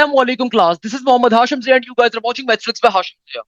अस्सलामुअलैकुम class, this is Mohammad Hashim Zia and you guys are watching maths by Hashim Zia.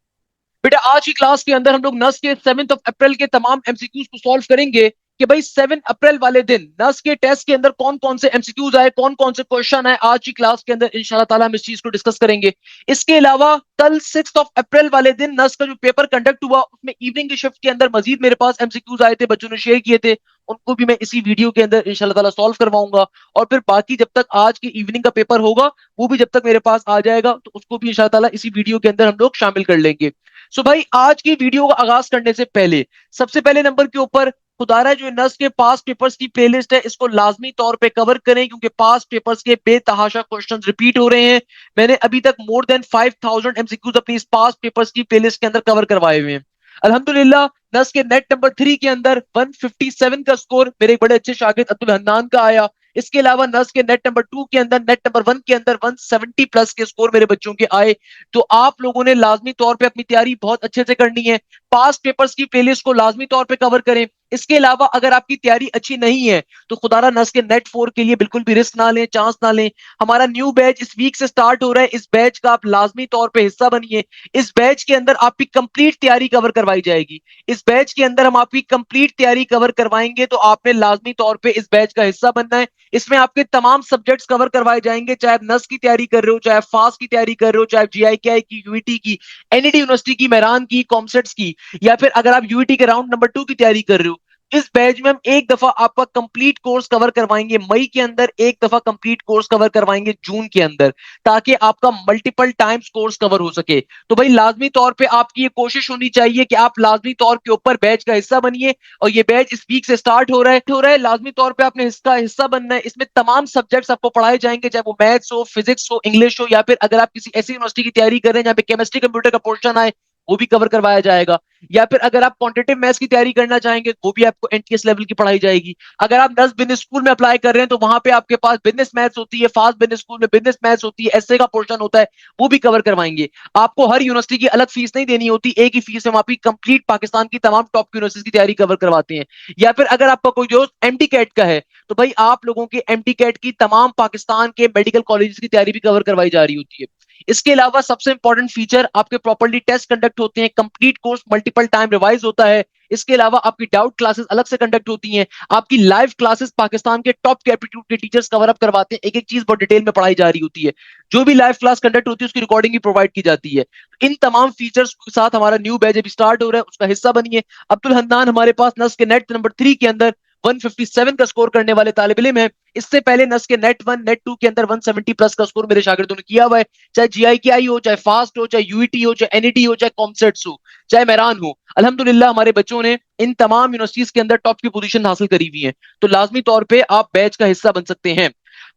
बेटा, आज की क्लास के अंदर हम लोग नस के 7 अप्रैल के तमाम एमसीक्यूज को सॉल्व करेंगे कि भाई 7 अप्रैल वाले दिन नस के टेस्ट के अंदर कौन कौन से एमसीक्यूज आए, कौन कौन से क्वेश्चन आए। आज की क्लास के अंदर इंशाल्लाह ताला हम इस चीज को डिस्कस करेंगे। इसके अलावा कल 6 अप्रैल वाले दिन नस का जो पेपर कंडक्ट हुआ उसमें इवनिंग की शिफ्ट के अंदर मजीद मेरे पास एमसीक्यूज आए थे, बच्चों ने शेयर किए थे। उनको भी मैं इसी वीडियो के अंदर इंशाल्लाह ताला सॉल्व करवाऊंगा। और फिर बाकी जब तक आज की इवनिंग का पेपर होगा वो भी जब तक मेरे पास आ जाएगा तो उसको भी इंशाल्लाह ताला इसी वीडियो के अंदर हम लोग शामिल कर लेंगे। सो भाई, आज की वीडियो का आगाज करने से पहले सबसे पहले नंबर के ऊपर खुदारा जो नस के पास पेपर्स की प्लेलिस्ट है इसको लाजमी तौर पे कवर करें, क्योंकि पास पेपर्स के बेतहाशा क्वेश्चंस रिपीट हो रहे हैं। मैंने अभी तक मोर देन 5000 एमसीक्यूज अपनी इस पास पेपर्स की प्लेलिस्ट के अंदर कवर करवाए हुए हैं। अल्हम्दुलिल्लाह, नस के नेट नंबर 3 के अंदर 157 का स्कोर मेरे एक बड़े अच्छे शागिर्द अब्दुल हन्नान का आया। इसके अलावा नस के नेट नंबर 2 के अंदर, नेट नंबर 1 के अंदर 170 प्लस के स्कोर मेरे बच्चों के आए। तो आप लोगों ने लाजमी तौर पे अपनी तैयारी बहुत अच्छे से करनी है। पास पेपर्स की प्लेलिस्ट को लाजमी तौर पे कवर करें। इसके अलावा अगर आपकी तैयारी अच्छी नहीं है तो खुदारा नस के नेट 4 के लिए बिल्कुल भी रिस्क ना लें, चांस ना लें। हमारा न्यू बैच इस वीक से स्टार्ट हो रहा है। इस बैच का आप लाजमी तौर पे हिस्सा बनिए। इस बैच के अंदर आपकी कंप्लीट तैयारी कवर करवाई जाएगी। इस बैच के अंदर हम आपकी कंप्लीट तैयारी कवर करवाएंगे, तो आपने लाजमी तौर पे इस बैच का हिस्सा बनना है। इसमें आपके तमाम सब्जेक्ट्स कवर करवाए जाएंगे, चाहे आप नस की तैयारी कर रहे हो, चाहे आप फास्ट की तैयारी कर रहे हो, चाहे आप जीआईकेआई की, यूईटी की, एनईटी यूनिवर्सिटी की, मेहरान की, कॉमसेट्स की, या फिर अगर आप यूईटी के राउंड नंबर 2 की तैयारी कर रहे हो। इस बैच में हम एक दफा आपका कंप्लीट कोर्स कवर करवाएंगे मई के अंदर, एक दफा कंप्लीट कोर्स कवर करवाएंगे जून के अंदर, ताकि आपका मल्टीपल टाइम्स कोर्स कवर हो सके। तो भाई लाजमी तौर पे आपकी ये कोशिश होनी चाहिए कि आप लाजमी तौर के ऊपर बैच का हिस्सा बनिए। और ये बैच इस वीक से स्टार्ट हो रहा है। लाजमी तौर पे आपने इसका हिस्सा बनना है। इसमें तमाम सब्जेक्ट्स आपको पढ़ाए जाएंगे, चाहे वो मैथ्स हो, फिजिक्स हो, इंग्लिश हो, या फिर अगर आप किसी ऐसी यूनिवर्सिटी की तैयारी कर रहे हैं जहाँ पे केमिस्ट्री कंप्यूटर का पोर्शन आए वो भी कवर करवाया जाएगा। या फिर अगर आप क्वांटिटेटिव मैथ्स की तैयारी करना चाहेंगे वो भी आपको एनटीएस लेवल की पढ़ाई जाएगी। अगर आप 10 बिजनेस स्कूल में अप्लाई कर रहे हैं तो वहां पे आपके पास बिजनेस मैथ्स होती है, फास्ट बिजनेस स्कूल में बिजनेस मैथ्स होती है, एसए का पोर्शन होता है, वो भी कवर करवाएंगे। आपको हर यूनिवर्सिटी की अलग फीस नहीं देनी होती, एक ही फीस में आपकी कंप्लीट पाकिस्तान की तमाम टॉप यूनिवर्सिटी की तैयारी कवर करवाते हैं। या फिर अगर आपका कोई दोस्त एमटी कैट का है तो भाई आप लोगों के एमटी कैट की तमाम पाकिस्तान के मेडिकल कॉलेजेस की तैयारी भी कवर करवाई जा रही होती है। इसके अलावा सबसे इंपॉर्टेंट फीचर, आपके प्रॉपर्ली टेस्ट कंडक्ट होते हैं, complete course multiple time revise होता है। इसके अलावा आपकी डाउट क्लासेस अलग से कंडक्ट होती हैं। आपकी लाइव क्लासेस पाकिस्तान के टॉप एप्टीट्यूड के टीचर्स कवर अप करवाते हैं, एक एक चीज बहुत डिटेल में पढ़ाई जा रही होती है। जो भी लाइव क्लास कंडक्ट होती है उसकी रिकॉर्डिंग भी प्रोवाइड की जाती है। इन तमाम फीचर्स के साथ हमारा न्यू बैच अभी स्टार्ट हो रहा है, उसका हिस्सा बनिए। अब्दुल हन्नान हमारे पास नस के नेट नंबर 3 के अंदर 157 का स्कोर करने वाले तालिब इल्म है। इससे पहले नस के नेट 1 नेट 2 के अंदर 170 प्लस का स्कोर मेरे शागिर्दों ने किया हुआ है। चाहे जीआईकेआई हो, चाहे फास्ट हो, चाहे यूईटी हो, चाहे एनईटी हो, चाहे कॉमसेट्स हो, चाहे मेहरान हो, अल्हम्दुलिल्लाह हमारे बच्चों ने इन तमाम यूनिवर्सिटीज के अंदर टॉप की पोजीशन हासिल करी हुई है। तो लाजमी तौर पे आप बैच का हिस्सा बन सकते हैं।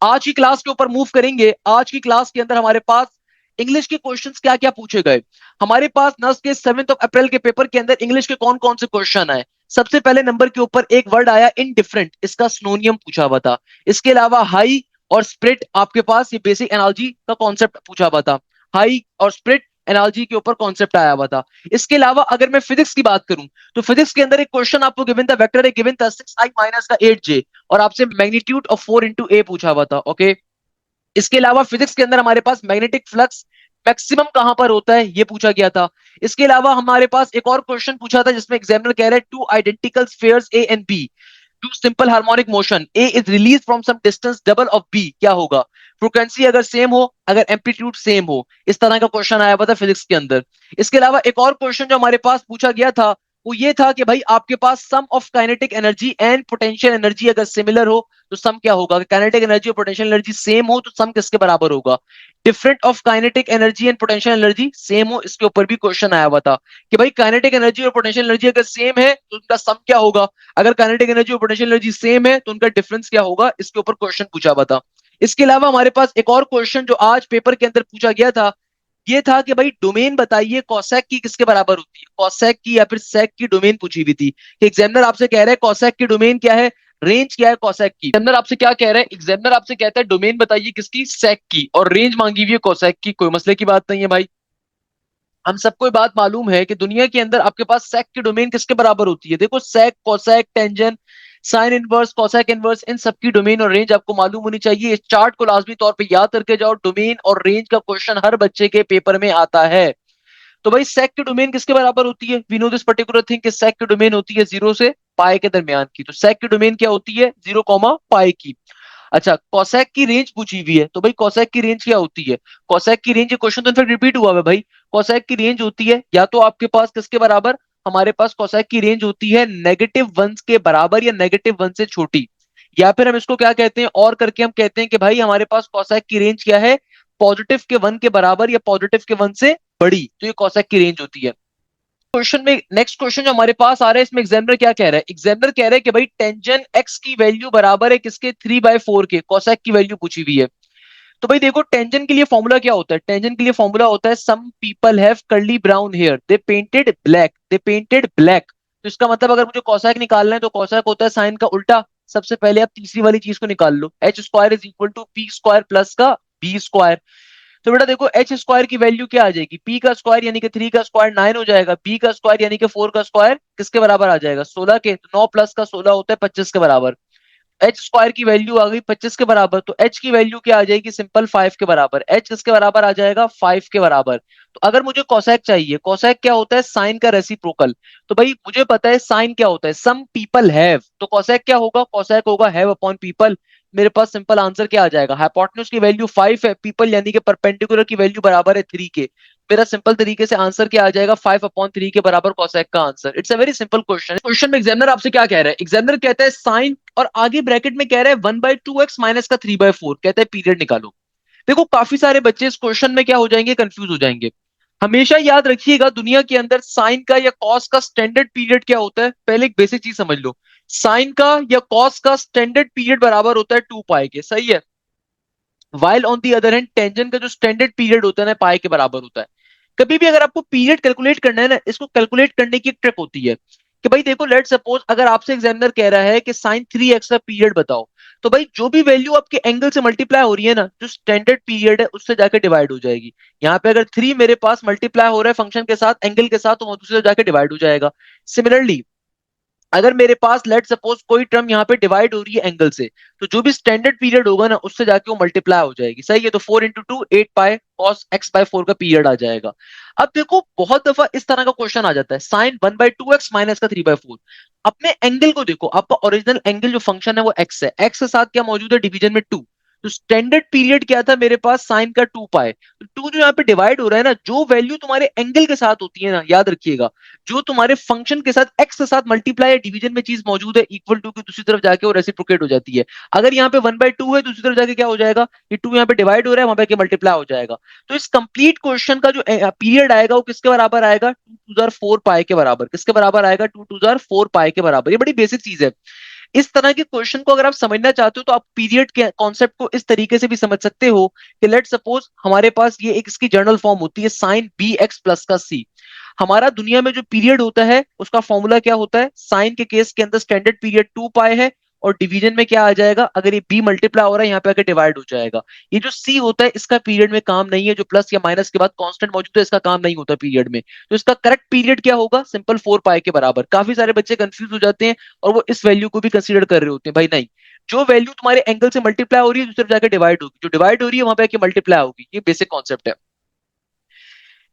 आज की क्लास के ऊपर मूव करेंगे। आज की क्लास के अंदर हमारे पास इंग्लिश के क्वेश्चंस क्या क्या पूछे गए। हमारे पास नस के 7 अप्रैल के पेपर के अंदर इंग्लिश के कौन कौन से क्वेश्चन आए। सबसे पहले नंबर के ऊपर एक वर्ड आया इनडिफरेंट, इसका सिनोनियम पूछा हुआ था। इसके अलावा हाई और स्प्लिट, आपके पास ये बेसिक एनालॉजी का कॉन्सेप्ट पूछा हुआ था। हाई और स्प्लिट एनालॉजी के ऊपर कॉन्सेप्ट आया हुआ था। इसके अलावा अगर मैं फिजिक्स की बात करूं तो फिजिक्स के अंदर एक क्वेश्चन आपको गिवन था, वेक्टर है गिवन था 6i माइनस का 8j, और आपसे मैग्नीट्यूड ऑफ 4 इंटू ए पूछा हुआ था। ओके, इसके अलावा फिजिक्स के अंदर हमारे पास मैग्नेटिक फ्लक्स मैक्सिमम कहां पर होता है ये पूछा गया था। इसके अलावा हमारे पास एक और क्वेश्चन पूछा था जिसमें एग्जामिनर कह रहा है two identical spheres A and B to simple harmonic motion, A is release from some distance double of B, क्या होगा। फ्रीक्वेंसी अगर सेम हो, अगर एम्पलीट्यूड सेम हो, इस तरह का क्वेश्चन आया हुआ था फिजिक्स के अंदर। इसके अलावा एक और क्वेश्चन जो हमारे पास पूछा गया था वो ये था कि भाई आपके पास sum of kinetic energy and potential energy अगर सिमिलर हो तो सम क्या होगा। काइनेटिक एनर्जी और पोटेंशियल एनर्जी सेम हो तो सम किसके बराबर होगा। Different of kinetic energy and potential energy same हो, इसके ऊपर भी क्वेश्चन आया हुआ था कि भाई काइनेटिक एनर्जी और पोटेंशियल एनर्जी अगर सेम है तो उनका सम क्या होगा। अगर काइनेटिक एनर्जी और पोटेंशियल एनर्जी सेम है तो उनका डिफरेंस क्या होगा, इसके ऊपर क्वेश्चन पूछा हुआ था। इसके अलावा हमारे पास एक और क्वेश्चन जो आज पेपर के अंदर पूछा गया था ये था कि भाई डोमेन बताइए कॉसेक की किसके बराबर होती है। कॉसेक की या फिर सेक की डोमेन पूछी हुई थी कि एग्जामिनर आपसे कह रहा है कॉसेक की डोमेन क्या है, रेंज क्या है कॉसेक की। एग्जामिनर आपसे क्या कह रहा है, एग्जामिनर आपसे कहता है डोमेन बताइए किसकी, सेक की, और रेंज मांगी हुई है कॉसेक की। कोई मसले की बात नहीं है भाई, हम सबको ये बात मालूम है कि दुनिया के अंदर आपके पास सेक की डोमेन किसके बराबर होती है। देखो sec, cosec, tangent, sine inverse, cosec inverse, इन सबकी डोमेन और रेंज आपको मालूम होनी चाहिए। इस चार्ट को लाजमी तौर पे याद करके जाओ, डोमेन और रेंज का क्वेश्चन हर बच्चे के पेपर में आता है। तो भाई सेक की डोमेन किसके बराबर होती है? We know this particular thing कि सेक की डोमेन होती है 0 से पाई के दरमियान की। तो सेक की डोमेन क्या होती है? 0 पाई की। अच्छा, कोसेक की रेंज पूछी हुई है, तो भाई कोसेक की रेंज क्या होती है? कोसेक की रेंज, ये क्वेश्चन तो इनफैक्ट रिपीट हुआ है भाई। कोसेक की रेंज होती है या तो आपके पास किसके बराबर, हमारे पास कोसेक की रेंज होती है -1 के बराबर या -1 से छोटी, या फिर हम इसको क्या कहते हैं और करके हम कहते हैं कि भाई हमारे पास कोसेक की रेंज क्या है? +1 के बराबर या +1 से बड़ी, तो ये कोसेक की रेंज होती है। क्वेश्चन में नेक्स्ट क्वेश्चन जो हमारे पास आ रहा है, इसमें एग्जामिनर क्या कह रहा है? एग्जामिनर कह रहा है कि भाई टेंजन एक्स की वैल्यू बराबर है किसके? 3/4 के। कोसेक की वैल्यू पूछी हुई है। तो भाई देखो, टेंजन के लिए फॉर्मूला क्या होता है? टेंजन के लिए फॉर्मूला होता है some people have curly brown hair they painted black, they painted black. तो इसका मतलब अगर मुझे कोसेक निकालना है तो कोसेक होता है साइन का उल्टा। सबसे पहले आप तीसरी वाली चीज को निकाल लो, h² is equal to P square plus का बी स्क्वायर। तो बेटा देखो, एच स्क्वायर की वैल्यू क्या आ जाएगी? पी का स्क्वायर यानी कि 3 का स्क्वायर 9 हो जाएगा, बी का स्क्वायर यानी कि 4 का स्क्वायर किसके बराबर आ जाएगा? 16 के। तो 9 प्लस का 16 होता है 25 के बराबर। एच स्क्वायर की वैल्यू आ गई 25 के बराबर, तो एच की वैल्यू क्या आ जाएगी? सिंपल 5 के बराबर। एच किसके बराबर आ जाएगा? 5 के बराबर। तो अगर मुझे कोसेक चाहिए, कोसेक क्या होता है? साइन का रेसिप्रोकल। तो भाई मुझे पता है साइन क्या होता है, सम पीपल हैव, तो कोसेक क्या होगा? कोसेक होगा हैव अपॉन पीपल। मेरे पास सिंपल आंसर क्या आ जाएगा? हाइपोटेन्यूज की वैल्यू 5 है, पीपल यानी कि परपेंडिकुलर की वैल्यू बराबर है 3 के। मेरा सिंपल तरीके से आंसर क्या आ जाएगा? 5/3 के बराबर कोसेक का answer. It's a very simple question. Question में एग्जामिनर आपसे क्या कह रहा है? एग्जामिनर कहता है साइन, और आगे ब्रैकेट में कह रहा है 1/2x माइनस का 3/4, कहता है पीरियड निकालो। देखो काफी सारे बच्चे इस क्वेश्चन में क्या हो जाएंगे? कंफ्यूज हो जाएंगे। हमेशा याद रखिएगा, दुनिया के अंदर साइन का या कॉस का स्टैंडर्ड पीरियड क्या होता है? पहले एक बेसिक चीज समझ लो, साइन का या कॉस का स्टैंडर्ड पीरियड बराबर होता है 2 पाई के, सही है। While on the other hand tangent का जो स्टैंडर्ड पीरियड होता है ना, पाई के बराबर होता है। कभी भी अगर आपको पीरियड कैलकुलेट करना है ना, इसको कैलकुलेट करने की एक ट्रिक होती है कि भाई देखो, लेट सपोज अगर आपसे एग्जामिनर कह रहा है कि sin 3x का पीरियड बताओ, तो भाई जो भी वैल्यू आपके एंगल से मल्टीप्लाई हो रही है ना, जो स्टैंडर्ड पीरियड है उससे जाके डिवाइड हो जाएगी। यहाँ पे अगर 3 मेरे पास मल्टीप्लाई हो रहा है फंक्शन के साथ, एंगल के साथ, तो वो दूसरे से जाके डिवाइड हो जाएगा। सिमिलरली अगर मेरे पास लेट सपोज कोई टर्म यहाँ पे डिवाइड हो रही है एंगल से, तो जो भी स्टैंडर्ड पीरियड होगा ना, उससे जाके वो मल्टीप्लाई हो जाएगी, सही है। तो 4 × 2 8 पाई कॉस x/4 का पीरियड आ जाएगा। अब देखो बहुत दफा इस तरह का क्वेश्चन आ जाता है, साइन 1/2x माइनस का 3/4। अपने एंगल को देखो, आपका ओरिजिनल एंगल जो फंक्शन है वो x है, x के साथ क्या मौजूद है? डिवीजन में 2। तो स्टैंडर्ड पीरियड क्या था मेरे पास? साइन का 2 पाई। तो 2 जो यहाँ पे डिवाइड हो रहा है ना, जो वैल्यू तुम्हारे एंगल के साथ होती है ना, याद रखिएगा, जो तुम्हारे फंक्शन के साथ एक्स के साथ मल्टीप्लाई या डिवीजन में चीज मौजूद है, इक्वल टू की दूसरी तरफ जाके वो रेसिप्रोकेट हो जाती है। अगर यहाँ पे 1/2 है, दूसरी तरफ जाके क्या हो जाएगा? ये 2 यहाँ पे डिवाइड हो रहा है, वहां पे मल्टीप्लाई हो जाएगा। तो इस कंप्लीट क्वेश्चन का जो पीरियड आएगा वो किसके बराबर आएगा? 2 टू 4 पाई के बराबर। किसके बराबर आएगा? 2 टू 4 पाई के बराबर। ये बड़ी बेसिक चीज है। इस तरह के क्वेश्चन को अगर आप समझना चाहते हो तो आप पीरियड के कॉन्सेप्ट को इस तरीके से भी समझ सकते हो कि लेट सपोज हमारे पास ये एक इसकी जर्नल फॉर्म होती है साइन bx प्लस का c। हमारा दुनिया में जो पीरियड होता है उसका फॉर्मूला क्या होता है? साइन के केस के अंदर स्टैंडर्ड पीरियड 2 पाई है, और डिवीजन में क्या आ जाएगा? अगर ये b मल्टीप्लाई हो रहा है यहाँ पे आके डिवाइड हो जाएगा। ये जो c होता है इसका पीरियड में काम नहीं है, जो प्लस या माइनस के बाद कांस्टेंट मौजूद है इसका काम नहीं होता पीरियड में। तो इसका करेक्ट पीरियड क्या होगा? सिंपल 4 पाई के बराबर। काफी सारे बच्चे कंफ्यूज हो जाते हैं और वो इस वैल्यू को भी कंसीडर कर रहे होते हैं। भाई नहीं, जो वैल्यू तुम्हारे एंगल से मल्टीप्लाई हो रही है दूसरी तरफ जाके डिवाइड होगी, जो डिवाइड हो रही है वहां पे आके मल्टीप्लाई होगी। ये बेसिक कॉन्सेप्ट है।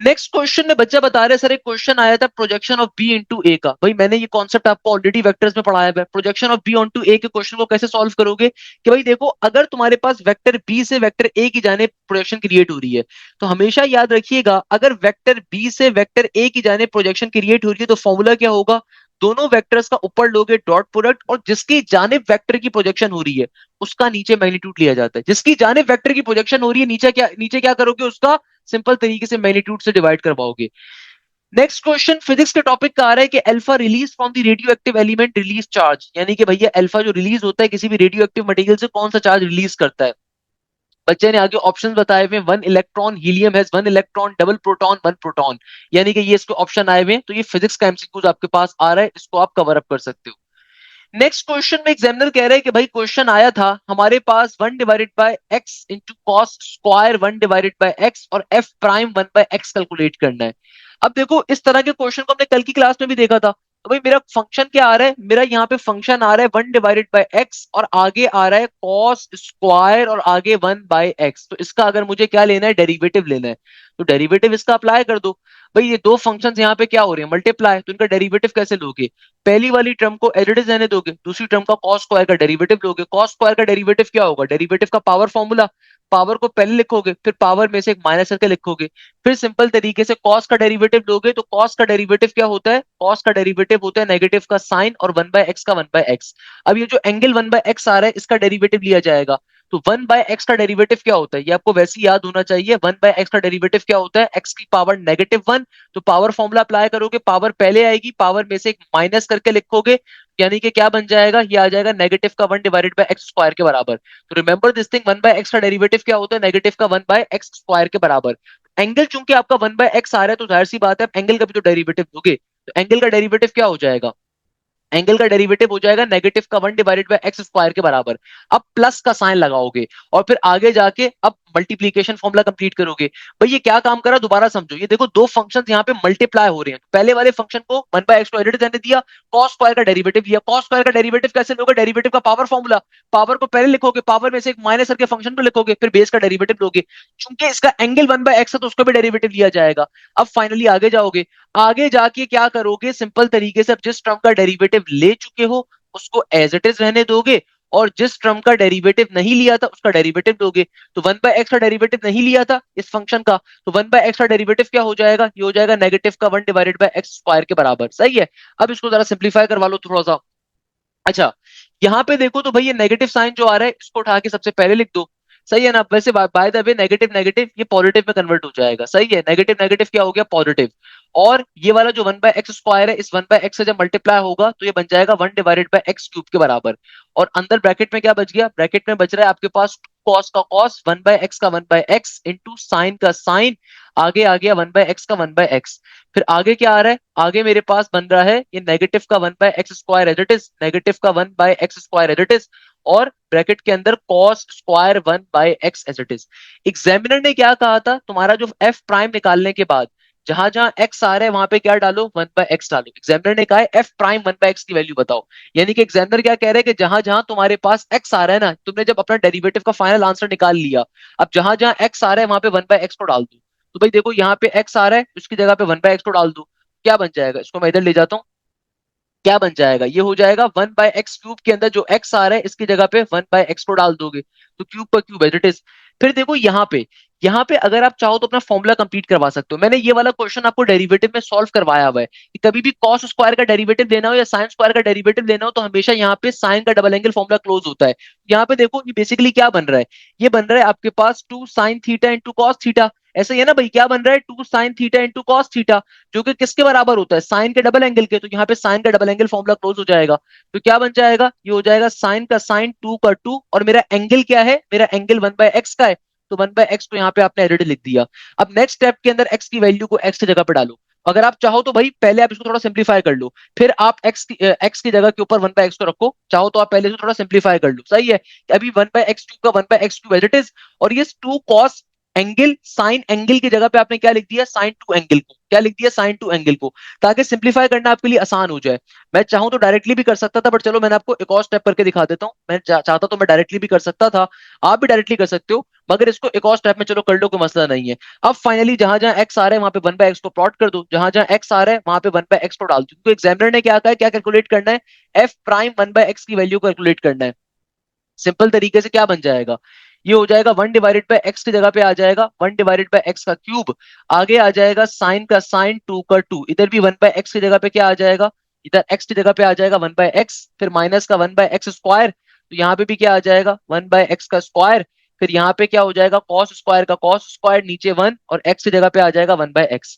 नेक्स्ट क्वेश्चन में बच्चा बता रहे सर, एक क्वेश्चन आया था projection of B into a का। भाई मैंने ये कॉन्सेप्ट आपको ऑलरेडी वेक्टर्स में पढ़ाया है। प्रोजेक्शन ऑफ बी ऑनटू ए के क्वेश्चन को कैसे सॉल्व करोगे कि भाई देखो, अगर तुम्हारे पास वेक्टर बी से वेक्टर ए की जाने प्रोजेक्शन क्रिएट हो रही है, तो हमेशा याद रखिएगा, अगर वेक्टर बी से वेक्टर ए की जाने प्रोजेक्शन क्रिएट हो रही है तो फॉर्मूला क्या होगा? दोनों वेक्टर्स का ऊपर लोगे डॉट प्रोडक्ट, और जिसकी जानिब वेक्टर की प्रोजेक्शन हो रही है उसका नीचे मैग्नीट्यूड लिया जाता है। जिसकी जानिब वेक्टर की प्रोजेक्शन हो रही है, नीचे क्या करोगे? उसका सिंपल तरीके से मैग्नीट्यूड से डिवाइड करवाओगे। नेक्स्ट क्वेश्चन फिजिक्स के टॉपिक का आ रहा है कि alpha release from the radio active element release charge, यानी कि भैया अल्फा जो रिलीज होता है किसी भी रेडियो एक्टिव मटेरियल से, कौन सा चार्ज रिलीज करता है? बच्चे ने आगे ऑप्शंस बताए हुए, 1 electron, helium has 1 electron, double proton, 1 proton. यानी कि ये इसके ऑप्शन आए हुए हैं। तो ये फिजिक्स का एमसीक्यूज आपके पास आ रहा है, इसको आप कवर अप कर सकते हो। नेक्स्ट क्वेश्चन में एग्जामिनर कह रहे हैं कि भाई क्वेश्चन आया था हमारे पास 1/x into cos square 1/x और f प्राइम 1/x कैलकुलेट करना है। अब देखो, इस तरह के क्वेश्चन को हमने कल की क्लास में भी देखा था तो भाई मेरा फंक्शन क्या आ रहा है, मेरा यहाँ पे फंक्शन आ रहा है 1/x और आगे आ रहा है कॉस स्क्वायर और आगे 1/x। तो इसका अगर मुझे क्या लेना है, डेरिवेटिव लेना है, तो डेरिवेटिव इसका अप्लाई कर दो। भाई ये दो फंक्शंस यहाँ पे क्या हो रहे हैं, मल्टीप्लाई, तो इनका डेरिवेटिव कैसे लोगे, पहली वाली टर्म को एज इट इज रहने दोगे, दूसरी टर्म का कॉस स्क्वायर का डेरिवेटिव लोगे। कॉस स्क्वायर का डेरिवेटिव क्या होगा, डेरिवेटिव का पावर फॉर्मूला, पावर को पहले लिखोगे फिर पावर में से एक माइनस करके लिखोगे, फिर सिंपल तरीके से कॉस का डेरिवेटिव लोगे, तो कॉस का डेरिवेटिव क्या होता है, कॉस का डेरिवेटिव होता है नेगेटिव का साइन और 1/x का 1/x। अब ये जो एंगल 1/x आ रहा है इसका डेरिवेटिव लिया जाएगा। तो 1/x का डेरिवेटिव क्या होता है, ये आपको वैसे ही याद होना चाहिए। 1/x का डेरिवेटिव क्या होता है, x की पावर -1। तो पावर फॉर्मूला अप्लाई करोगे, पावर पहले आएगी, पावर में से एक माइनस करके लिखोगे, यानी कि क्या बन जाएगा, ये आ जाएगा नेगेटिव का 1/x² के बराबर। तो रिमेंबर दिस थिंग, 1/x का डेरिवेटिव क्या होता है, नेगेटिव का 1/x² के बराबर। एंगल चूंकि आपका 1/x आ रहा है तो जाहिर सी बात है एंगल का भी तो डेरिवेटिव दोगे। तो एंगल का डेरिवेटिव क्या हो जाएगा, एंगल का डेरिवेटिव हो जाएगा नेगेटिव का 1/x² के बराबर। अब प्लस का साइन लगाओगे और फिर आगे जाके अब मल्टीप्लीकेशन फॉर्मूला कंप्लीट करोगे। भाई ये क्या काम करा, दोबारा समझो, ये देखो दो फंक्शंस यहाँ पे मल्टीप्लाई हो रहे हैं। पहले वाले फंक्शन को 1/x को एडिट करने दिया, कॉस स्क्वायर का डेरिवेटिव लिया। कॉस स्क्वायर का डेरिवेटिव कैसे लोगे, डेरिवेटिव का पावर फॉर्मूला, पावर को पहले लिखोगे, पावर में से एक माइनस करके फंक्शन को लिखोगे, फिर बेस का डेरिवेटिव लोगे। चूंकि इसका एंगल 1/x है तो उसको भी डेरिवेटिव लिया जाएगा। अब फाइनली आगे जाओगे, आगे जाके क्या करोगे, सिंपल तरीके से अब जिस टर्म का डेरिवेटिव ले चुके हो उसको एज इट इज रहने दोगे, और जिस टर्म का डेरिवेटिव नहीं लिया था उसका डेरिवेटिव दोगे। तो 1/x का डेरिवेटिव नहीं लिया था इस फंक्शन का, तो 1/x का डेरिवेटिव क्या हो जाएगा, ये हो जाएगा नेगेटिव का 1/x² के बराबर। सही है, अब इसको जरा सिंप्लीफाई करवा लो थोड़ा सा। अच्छा, यहाँ पे देखो तो भाई ये नेगेटिव साइन जो आ रहा है इसको उठा के सबसे पहले लिख दो। सही है ना, वैसे by the way negative negative ये पॉजिटिव में कन्वर्ट हो जाएगा। सही है, नेगेटिव नेगेटिव क्या हो गया, पॉजिटिव। और ये वाला जो 1/x² है, इस 1/x से जब मल्टीप्लाई होगा तो ये बन जाएगा 1/x³ के बराबर। और अंदर ब्रैकेट में क्या बच गया, ब्रैकेट में बच रहा है आपके पास कॉस का कॉस, 1/x का 1/x इंटू साइन का साइन, आगे आ गया 1/x का 1/x। फिर आगे क्या आ रहा है, आगे मेरे पास बन रहा है ये नेगेटिव का 1/x² as it is, negative का 1/x² एज इट इज, और ब्रैकेट के अंदर cos square 1/x as it is. Examiner ने क्या कहा था, तुम्हारा जो एफ प्राइम निकालने के बाद जहां जहां एक्स आ रहा है वहां पे क्या डालो, 1/x डालो। एग्जामिनर ने कहा है एफ प्राइम 1/x की वैल्यू बताओ, यानी कि एग्जामिनर क्या कह रहे हैं कि जहां जहां तुम्हारे पास एक्स आ रहा है ना, तुमने जब अपना डेरिवेटिव का फाइनल आंसर निकाल लिया, अब जहां जहां एक्स आ रहा है वहां पे 1/x को डाल दो। तो भाई देखो यहाँ पे एक्स आ रहा है, उसकी जगह पे 1/x को डाल दो, क्या बन जाएगा, इसको मैं इधर ले जाता हूँ, क्या बन जाएगा, ये हो जाएगा 1/x³ के अंदर जो x आ रहा है इसकी जगह पे 1/x को डाल दोगे, तो क्यूब पर क्यूब एज इट इज। फिर देखो यहाँ पे अगर आप चाहो तो अपना फॉर्मूला कंप्लीट करवा सकते हो। मैंने ये वाला क्वेश्चन आपको डेरिवेटिव में सॉल्व करवाया हुआ है कि कभी भी कॉस स्क्वायर का डेरिवेटिव लेना हो या साइन स्क्वायर का डेरिवेटिव लेना हो तो हमेशा यहाँ पे साइन का डबल एंगल फॉर्मूला क्लोज होता है। यहाँ पे देखो ये बेसिकली क्या बन रहा है, ये बन रहा है आपके पास 2 sin θ इंटू कॉस थीटा। ऐसा ही है ना भाई, क्या बन रहा है, 2 sin θ इंटू कॉस थीटा, जो कि किसके बराबर होता है, साइन के डबल एंगल के। तो यहाँ पे साइन का डबल एंगल फॉर्मूला क्लोज हो जाएगा, तो क्या बन जाएगा, ये हो जाएगा साइन का साइन 2 का 2, और मेरा एंगल क्या है, मेरा एंगल 1/x का है, तो 1/x को यहाँ पे आपने एडिट लिख दिया। अब नेक्स्ट स्टेप के अंदर x की वैल्यू को x की जगह पे डालो। अगर आप चाहो तो भाई पहले आप इसको थोड़ा सिंप्लीफाई कर लो, फिर आप x की जगह के ऊपर 1/x को रखो, चाहो तो आप पहले से थोड़ा सिंप्लीफाई कर लो। सही है, अभी 1/x³ का 1/x³ एज इट इज, और ये 2 cos एंगल साइन एंगल की जगह पे आपने क्या लिख दिया, sin 2 एंगल को, क्या लिख दिया, sin 2 एंगल को, ताकि सिंप्लीफाई करना आपके लिए आसान हो जाए। मैं चाहूं तो डायरेक्टली भी कर सकता था, बट चलो मैंने आपको एक और स्टेप करके दिखा देता हूं। मैं चाहता तो मैं डायरेक्टली भी कर सकता था, आप भी डायरेक्टली कर सकते हो, मगर इसको एक और स्टेप में चलो कर लो, कोई मसला नहीं है। अब फाइनली जहां जहां एक्स आ रहा है वहां पे 1/x को प्लॉट कर दो, जहां जहां एक्स आ रहा है वहां पे 1/x को डाल दो। तो एग्जामिनर ने क्या कहा है, क्या कैलकुलेट करना है, एफ प्राइम 1/x की वैल्यू कैलकुलेट करना है। सिंपल तरीके से क्या बन जाएगा, ये हो जाएगा 1/x की जगह पे आ जाएगा 1/x का क्यूब, आगे आ जाएगा साइन का साइन 2 का 2, इधर भी 1/x की जगह पे क्या आ जाएगा, इधर x की जगह पे आ जाएगा 1/x, फिर माइनस का 1/x², तो यहाँ पे भी क्या आ जाएगा 1/x का स्क्वायर, फिर यहाँ पे क्या हो जाएगा कॉस स्क्वायर का कॉस स्क्वायर, नीचे 1, और x की जगह पे आ जाएगा 1/x।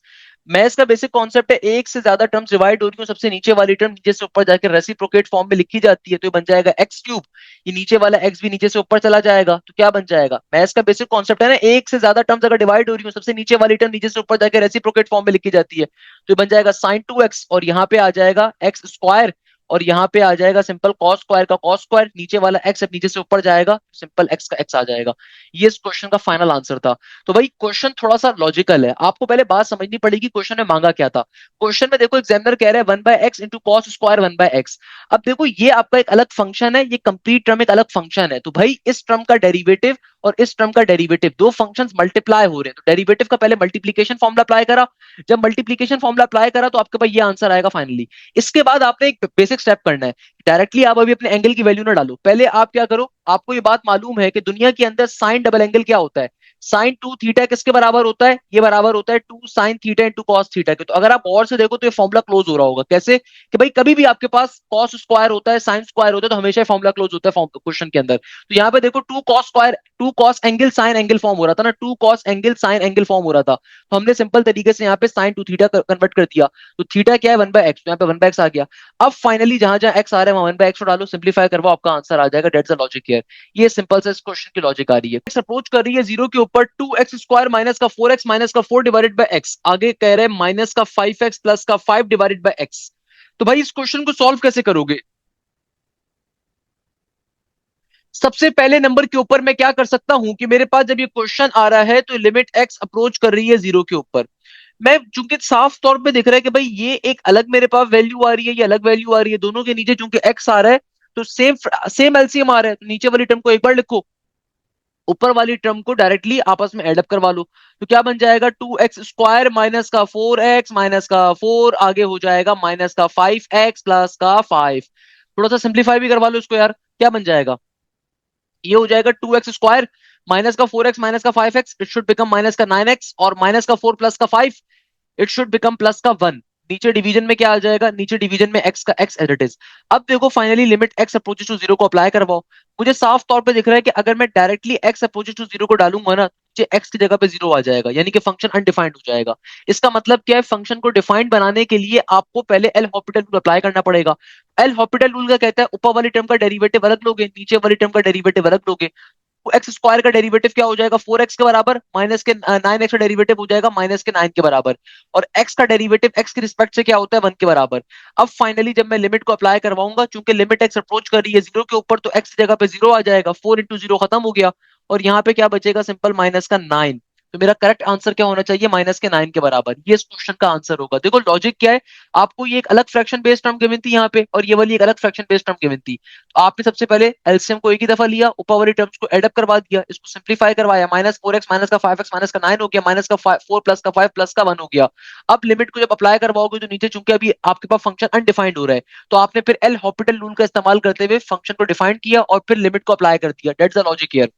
मैथ्स का बेसिक कॉन्सेप्ट है, एक से ज्यादा टर्म्स डिवाइड हो रही हो, सबसे नीचे वाली टर्म नीचे से ऊपर जाकर रेसिप्रोकेट फॉर्म में लिखी जाती है, तो ये बन जाएगा x³। ये नीचे वाला x भी नीचे से ऊपर चला जाएगा, तो क्या बन जाएगा, मैथ्स का बेसिक कॉन्सेप्ट है ना, एक से ज्यादा टर्म्स अगर डिवाइड हो रही हो सबसे नीचे वाली टर्म नीचे से ऊपर जाकर रेसिप्रोकेट फॉर्म में लिखी जाती है, तो ये बन जाएगा sin 2x, और यहाँ पे आ जाएगा x स्क्वायर, और यहाँ पे आ जाएगा सिंपल कॉस स्क्वायर का कॉस स्क्वायर, नीचे वाला एक्स अब नीचे से ऊपर जाएगा, सिंपल एक्स का एक्स आ जाएगा। ये इस क्वेश्चन का फाइनल आंसर था। तो भाई क्वेश्चन थोड़ा सा लॉजिकल है, आपको पहले बात समझनी पड़ेगी क्वेश्चन में मांगा क्या था। क्वेश्चन में देखो एग्जामिनर कह रहा है 1/x into cos square 1/x। अब देखो ये आपका एक अलग फंक्शन है, ये कंप्लीट टर्म एक अलग फंक्शन है, तो भाई इस टर्म का डेरिवेटिव और इस टर्म का डेरिवेटिव, दो फंक्शंस मल्टीप्लाई हो रहे हैं, तो डेरिवेटिव का पहले मल्टीप्लीकेशन फॉर्मूला अप्लाई करा। जब मल्टीप्लीकेशन फॉर्मूला अप्लाई करा तो आपके पास ये आंसर आएगा फाइनली। इसके बाद आपने एक बेसिक स्टेप करना है, डायरेक्टली आप अभी अपने एंगल की वैल्यू ना डालो, पहले आप क्या करो, आपको ये बात मालूम है कि दुनिया के अंदर साइन डबल एंगल क्या होता है, साइन टू थीटा किसके बराबर होता है, ये बराबर होता है two sine theta into cos theta के। तो अगर आप और से देखो तो ये फॉर्मूला क्लोज हो रहा होगा, कैसे कि भाई कभी भी आपके पास कॉस स्क्वायर होता है साइन स्क्वायर होता है तो हमेशा फॉर्मूला क्लोज होता है क्वेश्चन के अंदर। तो यहाँ पे देखो two cos square two cos angle sine angle form हो रहा था ना, two cos angle sine angle form हो रहा था, तो हमने सिंपल तरीके से यहाँ पे साइन टू थीटा कन्वर्ट कर दिया, तो थीटा क्या है 1/x, तो यहाँ पे 1/x आ गया। अब फाइनली जहां जहां x आ रहा है वहां 1/x को डालो, सिंप्लीफाई करवाओ, आपका आंसर आ जाएगा। That's the logic here. ये सिंपल से इस क्वेश्चन की लॉजिक आ रही है। x अप्रोच कर रही है जीरो के ऊपर, 2x स्क्वायर माइनस का 4x माइनस का 4 डिवाइडेड बाय x, आगे कह रहे हैं माइनस का 5x प्लस का 5 डिवाइडेड बाय x। तो भाई इस क्वेश्चन को सॉल्व कैसे करोगे? सबसे पहले नंबर के ऊपर मैं क्या कर सकता हूं कि मेरे पास जब ये क्वेश्चन आ रहा है तो लिमिट x अप्रोच कर रही है जीरो के ऊपर, मैं चूंकि साफ तौर पे दिख रहा है कि भाई ये एक अलग मेरे पास वैल्यू आ रही है, ये अलग वैल्यू आ रही है, दोनों के नीचे चूंकि x आ रहा है तो सेम सेम एलसीएम आ रहा है, तो नीचे वाली टर्म को एक बार लिखो, ऊपर वाली टर्म को डायरेक्टली आपस में एडअप करवा लो। तो क्या बन जाएगा 2x स्क्वायर माइनस का 4x माइनस का 4, आगे हो जाएगा माइनस का 5x प्लस का 5। थोड़ा सा सिंप्लीफाई भी करवा लो इसको यार, क्या बन जाएगा, ये हो जाएगा 2x स्क्वायर माइनस का 4x माइनस का 5x, it should become minus का 9x, और माइनस का 4 प्लस का 5, इट शुड बिकम प्लस का 1। नीचे डिवीजन में क्या आ जाएगा, नीचे डिवीजन में x का x एज इट इज। अब देखो finally limit x approaches to zero को अप्लाई करवाओ, मुझे साफ तौर पे दिख रहा है कि अगर मैं directly x approaches to zero को डालूंगा ना, मुझे x की जगह पे जीरो आ जाएगा, यानी कि फंक्शन अनडिफाइंड हो जाएगा। इसका मतलब क्या है, फंक्शन को डिफाइंड बनाने के लिए आपको पहले एल हॉपिटल रूल अप्लाई करना पड़ेगा। एल हॉपिटल रूल का कहता है ऊपर वाली टर्म का डेरिवेटिव अलग लोगे, नीचे वाली टर्म का डेरिवेटिव अलग लोगे, एक्स स्क्वायर का डेरिवेटिव क्या हो जाएगा 4x के बराबर, माइनस के 9x का डेरिवेटिव हो जाएगा माइनस के 9 के बराबर, और x का डेरिवेटिव x के रिस्पेक्ट से क्या होता है 1 के बराबर। अब फाइनली जब मैं लिमिट को अप्लाई करवाऊंगा, चूंकि लिमिट x अप्रोच कर रही है जीरो के ऊपर, तो x की जगह पे जीरो आ जाएगा, 4 इंटू जीरो खत्म हो गया, और यहाँ पे क्या बचेगा सिंपल माइनस का 9। तो मेरा करेक्ट आंसर क्या होना चाहिए, माइनस के 9 के बराबर, ये इस क्वेश्चन का आंसर होगा। देखो लॉजिक क्या है, आपको ये एक अलग फ्रैक्शन बेस्ड टर्म गिवन थी यहाँ पे, और ये वाली एक अलग फ्रैक्शन बेस्ड टर्म गिवन थी, तो आपने सबसे पहले एलसीएम को एक ही दफा लिया, ऊपर वाली टर्म्स को एडअप करवा दिया, इसको सिंप्लीफाई करवाया, माइनस 4x माइनस का 5x माइनस का 9 हो गया, माइनस का 4 प्लस का 5 प्लस का 1 हो गया। अब लिमिट को जब अप्लाई करवाओगे तो नीचे चूंकि अभी आपके पास फंक्शन अनडिफाइंड हो रहा है, तो आपने फिर एल हॉपिटल रूल का इस्तेमाल करते हुए फंक्शन को डिफाइन किया और फिर लिमिट को अप्लाई कर दिया। That's the logic here.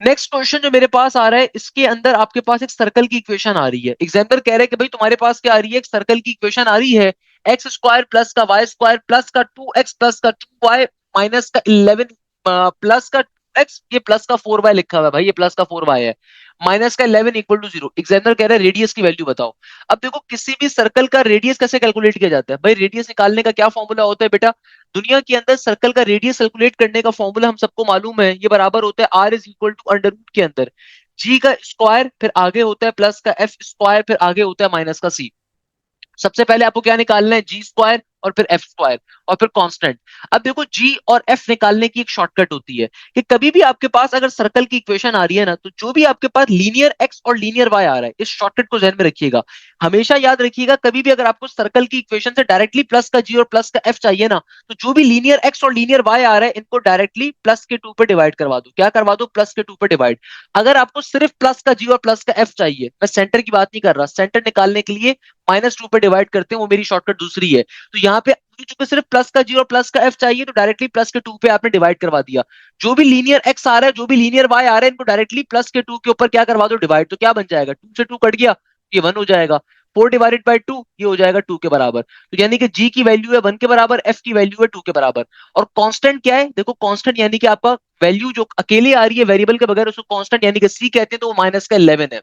Next question जो मेरे पास आ रहा है, इसके अंदर आपके पास एक सर्कल की इक्वेशन आ रही है, एग्जामिनर कह रहे हैं कि भाई तुम्हारे पास क्या आ रही है, एक सर्कल की इक्वेशन आ रही है, एक्स स्क्वायर प्लस का वाई स्क्वायर प्लस का 2x प्लस का 2y माइनस का 11 प्लस का x, ये प्लस का 4y लिखा हुआ है भाई, ये प्लस का 4y है, माइनस का 11 इक्वल टू जीरो। एग्जामिनर कह रहा है रेडियस की वैल्यू बताओ। अब देखो किसी भी सर्कल का रेडियस कैसे कैलकुलेट किया जाता है, भाई रेडियस निकालने का क्या फॉर्मूला होता है बेटा, दुनिया के अंदर सर्कल का रेडियस कैलकुलेट करने का फॉर्मूला हम सबको मालूम है, ये बराबर होता है R is equal to under root के अंदर जी का स्क्वायर, फिर आगे होता है प्लस का एफ स्क्वायर, फिर आगे होता है माइनस का सी। सबसे पहले आपको क्या निकालना है, जी स्क्वायर और फिर एफ स्क्वायर और फिर कांस्टेंट। अब देखो जी और एफ निकालने की एक शॉर्टकट होती है कि कभी भी आपके पास अगर सर्कल की इक्वेशन आ रही है ना, तो जो भी आपके पास लीनियर एक्स और लीनियर वाई आ रहा है, इस शॉर्टकट को ध्यान में रखिएगा, हमेशा याद रखिएगा, कभी भी अगर आपको सर्कल की इक्वेशन से डायरेक्टली प्लस का जी और प्लस का एफ चाहिए ना, तो जो भी लीनियर एक्स और लीनियर वाई आ रहा है इनको डायरेक्टली प्लस के 2 पे डिवाइड करवा दो, क्या करवा दो, प्लस के 2 पे डिवाइड। अगर आपको सिर्फ प्लस का जी और प्लस का एफ चाहिए, मैं सेंटर की बात नहीं कर रहा, सेंटर निकालने के लिए -2 पे डिवाइड करते हैं, वो मेरी शॉर्टकट दूसरी है। तो यहाँ पे चूंकि सिर्फ प्लस का जी और प्लस का एफ चाहिए, तो डायरेक्टली प्लस के 2 पे आपने डिवाइड करवा दिया। जो भी लीनियर एक्स आ रहा है, जो भी लीनियर वाई आ रहा है, इनको डायरेक्टली प्लस के 2 के ऊपर क्या करवा दो, डिवाइड। तो क्या बन जाएगा, 2 से 2 कट गया, ये 1 हो जाएगा, 4 डिवाइडेड बाई 2, ये हो जाएगा 2 के बराबर। तो यानी कि जी की वैल्यू है 1 के बराबर, एफ की वैल्यू है 2 के बराबर। और कांस्टेंट क्या है, देखो कांस्टेंट यानी कि आपका वैल्यू जो अकेले आ रही है वेरिएबल के बगैर, उसको कांस्टेंट यानी कि सी कहते हैं, तो वो माइनस का 11 है।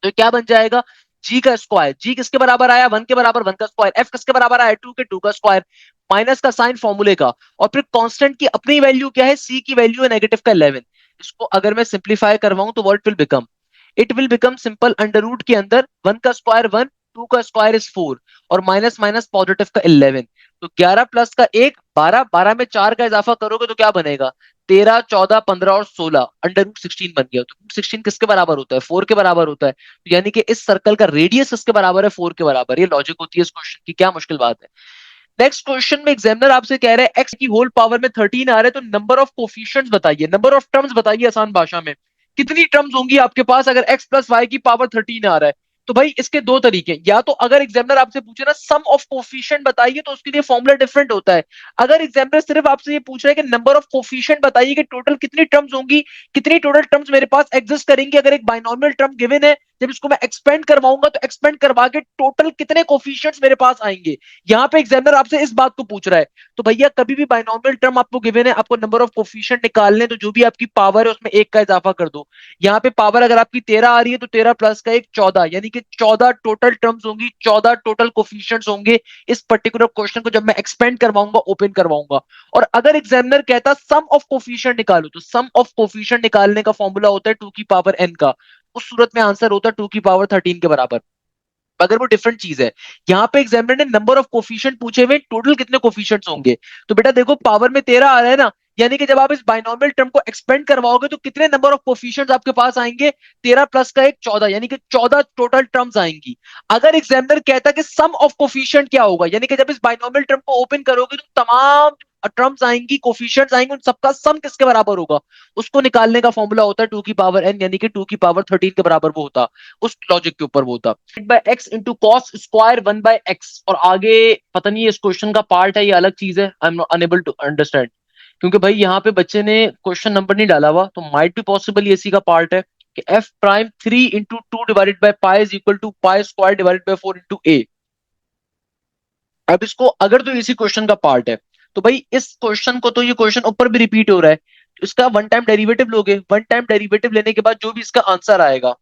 तो क्या बन जाएगा, जी का स्क्वायर, जी किसके बराबर आया 1 के बराबर, 1 का स्क्वायर, एफ किसके बराबर आया 2 के 2 का स्क्वायर, माइनस का साइन फॉर्मूले का, और फिर कांस्टेंट की अपनी वैल्यू क्या है, सी की वैल्यू है नेगेटिव का 11। इसको अगर मैं सिंप्लीफाई करवाऊं तो what will become, it will become simple under root के अंदर 1 का स्क्वायर 1, 2 का स्क्वायर इज 4 और माइनस माइनस पॉजिटिव का 11। तो 11 प्लस का 1 12, 12 में 4 का इजाफा करोगे तो क्या बनेगा? 13, 14, 15 और 16 अंडर रूट 16 बन गया। तो रूट 16 किसके बराबर होता है? 4 के बराबर होता है। तो यानी कि इस सर्कल का रेडियस किसके बराबर है? 4 के बराबर। ये लॉजिक होती है इस क्वेश्चन की, क्या मुश्किल बात है। नेक्स्ट क्वेश्चन में एग्जामिनर आपसे कह रहे हैं एक्स की होल पावर में 13 आ रहा है, तो नंबर ऑफ कोफिशिएंट्स बताइए, नंबर ऑफ टर्म्स बताइए आसान भाषा में। कितनी टर्म्स होंगी आपके पास अगर एक्स प्लस वाई की पावर 13 आ रहा है? तो भाई इसके दो तरीके, या तो अगर एग्जामिनर आपसे पूछे ना सम ऑफ कोफिशिएंट बताइए तो उसके लिए फॉर्मूला डिफरेंट होता है। अगर एग्जामिनर सिर्फ आपसे ये पूछ रहा है कि नंबर ऑफ कोफिशिएंट बताइए कि टोटल कितनी टर्म्स होंगी, कितनी टोटल टर्म्स मेरे पास एग्जिस्ट करेंगी अगर एक बाइनॉमियल टर्म गिवन है, जब इसको मैं एक्सपेंड करवाऊंगा तो एक्सपेंड करवा के टोटल कितने कोफिशिएंट्स मेरे पास आएंगे, यहाँ पे एग्जामिनर आपसे इस बात को पूछ रहा है। तो भैया कभी भी बाइनॉमियल टर्म आपको गिवन है, आपको नंबर ऑफ कोफिशिएंट निकालने, तो जो भी आपकी पावर है उसमें एक का इजाफा कर दो। यहाँ पे पावर अगर आपकी 13 आ रही है तो 13 प्लस का एक 14, यानी कि 14 टोटल टर्म्स होंगी, 14 टोटल कोफिशिएंट्स होंगे इस पर्टिकुलर क्वेश्चन को जब मैं एक्सपेंड करवाऊंगा, ओपन करवाऊंगा। और अगर एग्जामिनर कहता सम ऑफ कोफिशिएंट निकालो, तो सम ऑफ कोफिशिएंट निकालने का फॉर्मूला होता है 2 की पावर n का। उस सूरत में आंसर होता है 2 की पावर 13 के बराबर। अगर वो डिफरेंट चीज है, यहाँ पे एग्जामिनर ने नंबर ऑफ कोफिशिएंट पूछे हुए, टोटल कितने कोफिशिएंट्स होंगे। तो बेटा देखो पावर में 13 आ रहा है ना, यानी कि जब आप इस बाइनॉमियल टर्म को एक्सपेंड करवाओगे तो कितने नंबर ऑफ कोफिशिएंट्स आपके पास आएंगे? 13 प्लस का एक 14, यानी कि 14 टोटल टर्म्स आएंगी। अगर एग्जामिनर कहता कि सम ऑफ कोफिशिएंट क्या होगा, यानी कि जब इस बाइनॉमियल टर्म को ओपन करोगे तो तमाम टर्म्स आएंगी, कोफिशिएंट्स आएंगे, उन सबका सम किसके बराबर होगा, उसको निकालने का फॉर्मूला होता है 2 की पावर n, यानी कि 2 की पावर 13 के बराबर वो होता। उस लॉजिक के ऊपर वो होता by X into cos square 1 by X. और आगे पता नहीं इस क्वेश्चन का पार्ट है, ये अलग चीज है, I am unable to understand. क्योंकि भाई यहाँ पे बच्चे ने क्वेश्चन नंबर नहीं डाला हुआ, तो माइट बी पॉसिबल ये इसी का पार्ट है कि F prime 3 into 2 divided by pi is equal to pi square divided by 4 into a. अब इसको अगर तो इसी क्वेश्चन का पार्ट है, तो भाई इस क्वेश्चन को तो ये क्वेश्चन ऊपर भी रिपीट हो रहा है, तो इसका वन टाइम डेरिवेटिव लोगे, वन टाइम डेरिवेटिव लेने के बाद जो भी इसका आंसर आएगा,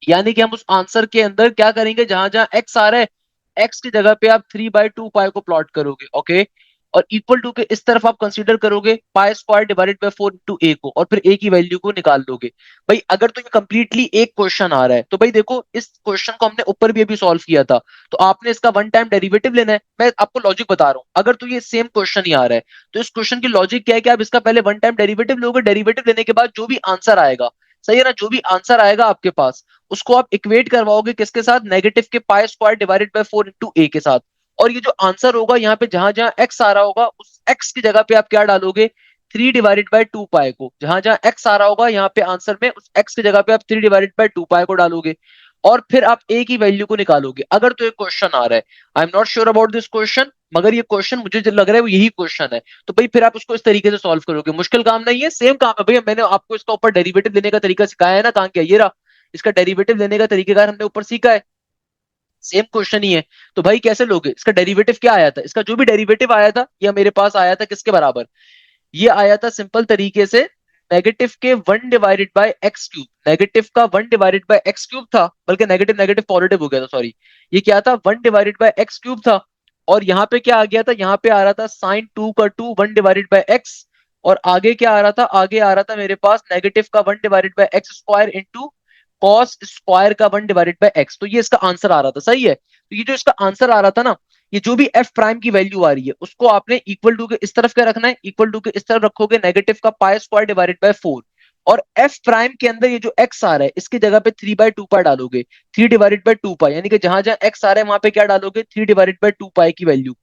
यानी कि हम उस आंसर के अंदर क्या करेंगे, जहां जहां एक्स आ रहा है, एक्स की जगह पे आप 3/2 पाई को प्लॉट करोगे, ओके। और इक्वल टू के इस तरफ आप कंसीडर करोगे pi square divided by 4 into a को, और फिर ए की वैल्यू को निकाल दोगे। भाई अगर तो ये कंप्लीटली एक क्वेश्चन आ रहा है, तो भाई देखो इस क्वेश्चन को हमने ऊपर भी अभी सॉल्व किया था, तो आपने इसका वन टाइम डेरिवेटिव लेना है। मैं आपको लॉजिक बता रहा हूं, अगर तो ये सेम क्वेश्चन ही आ रहा है, तो इस क्वेश्चन की लॉजिक क्या है कि आप इसका पहले वन टाइम डेरिवेटिव लोगे, डेरिवेटिव लेने के बाद जो भी आंसर आएगा, सही है ना, जो भी आंसर आएगा आपके पास, उसको आप इक्वेट करवाओगे किसके साथ, नेगेटिव के pi square divided by 4 into a के साथ। और ये जो आंसर होगा यहाँ पे जहां जहां एक्स आ रहा होगा, उस एक्स की जगह पे आप क्या डालोगे, 3/2 पाई को। जहां जहां एक्स आ रहा होगा यहाँ पे आंसर में, उस एक्स की जगह पे आप 3/2 पाई को डालोगे, और फिर आप ए की वैल्यू को निकालोगे। अगर तो एक क्वेश्चन आ रहा है, I am not sure about this question, मगर ये क्वेश्चन मुझे जो लग रहा है वो यही क्वेश्चन है, तो भाई फिर आप उसको इस तरीके से सॉल्व करोगे। मुश्किल काम नहीं है, सेम काम है भैया। मैंने आपको इसका ऊपर डेरिवेटिव लेने का तरीका सिखाया है ना, कहाँ क्या ये रहा, इसका डेरिवेटिव लेने का तरीकेकार हमने ऊपर सीखा है, सेम क्वेश्चन ही है। तो भाई कैसे लोगे, इसका डेरिवेटिव क्या आया था, इसका जो भी डेरिवेटिव आया था ये मेरे पास आया था किसके बराबर, ये आया था सिंपल तरीके से नेगेटिव के 1/x³। नेगेटिव का 1/x³ था, बल्कि नेगेटिव नेगेटिव पॉजिटिव हो गया था, सॉरी। ये क्या था, 1/x³ था। और यहाँ पे क्या आ गया था, यहाँ पे आ रहा था साइन 2 का 2 1/x। और आगे क्या आ रहा था, आगे आ रहा था मेरे पास नेगेटिव का 1/x² इंटू कॉस स्क्वायर का 1/x। तो ये इसका आंसर आ रहा था, सही है। तो ये जो इसका आंसर आ रहा था ना, ये जो भी एफ प्राइम की वैल्यू आ रही है उसको आपने इक्वल टू के इस तरफ क्या रखना है, इक्वल टू के इस तरफ रखोगे नेगेटिव का पाई स्क्वायर डिवाइडेड बाय 4। और एफ प्राइम के अंदर ये जो एक्स आ रहा है इसकी जगह पे 3/2 पाई डालोगे, 3/2 पाई, यानी कि जहां जहां एक्स आ रहा है वहां पे क्या डालोगे, 3/2 पाई की वैल्यू।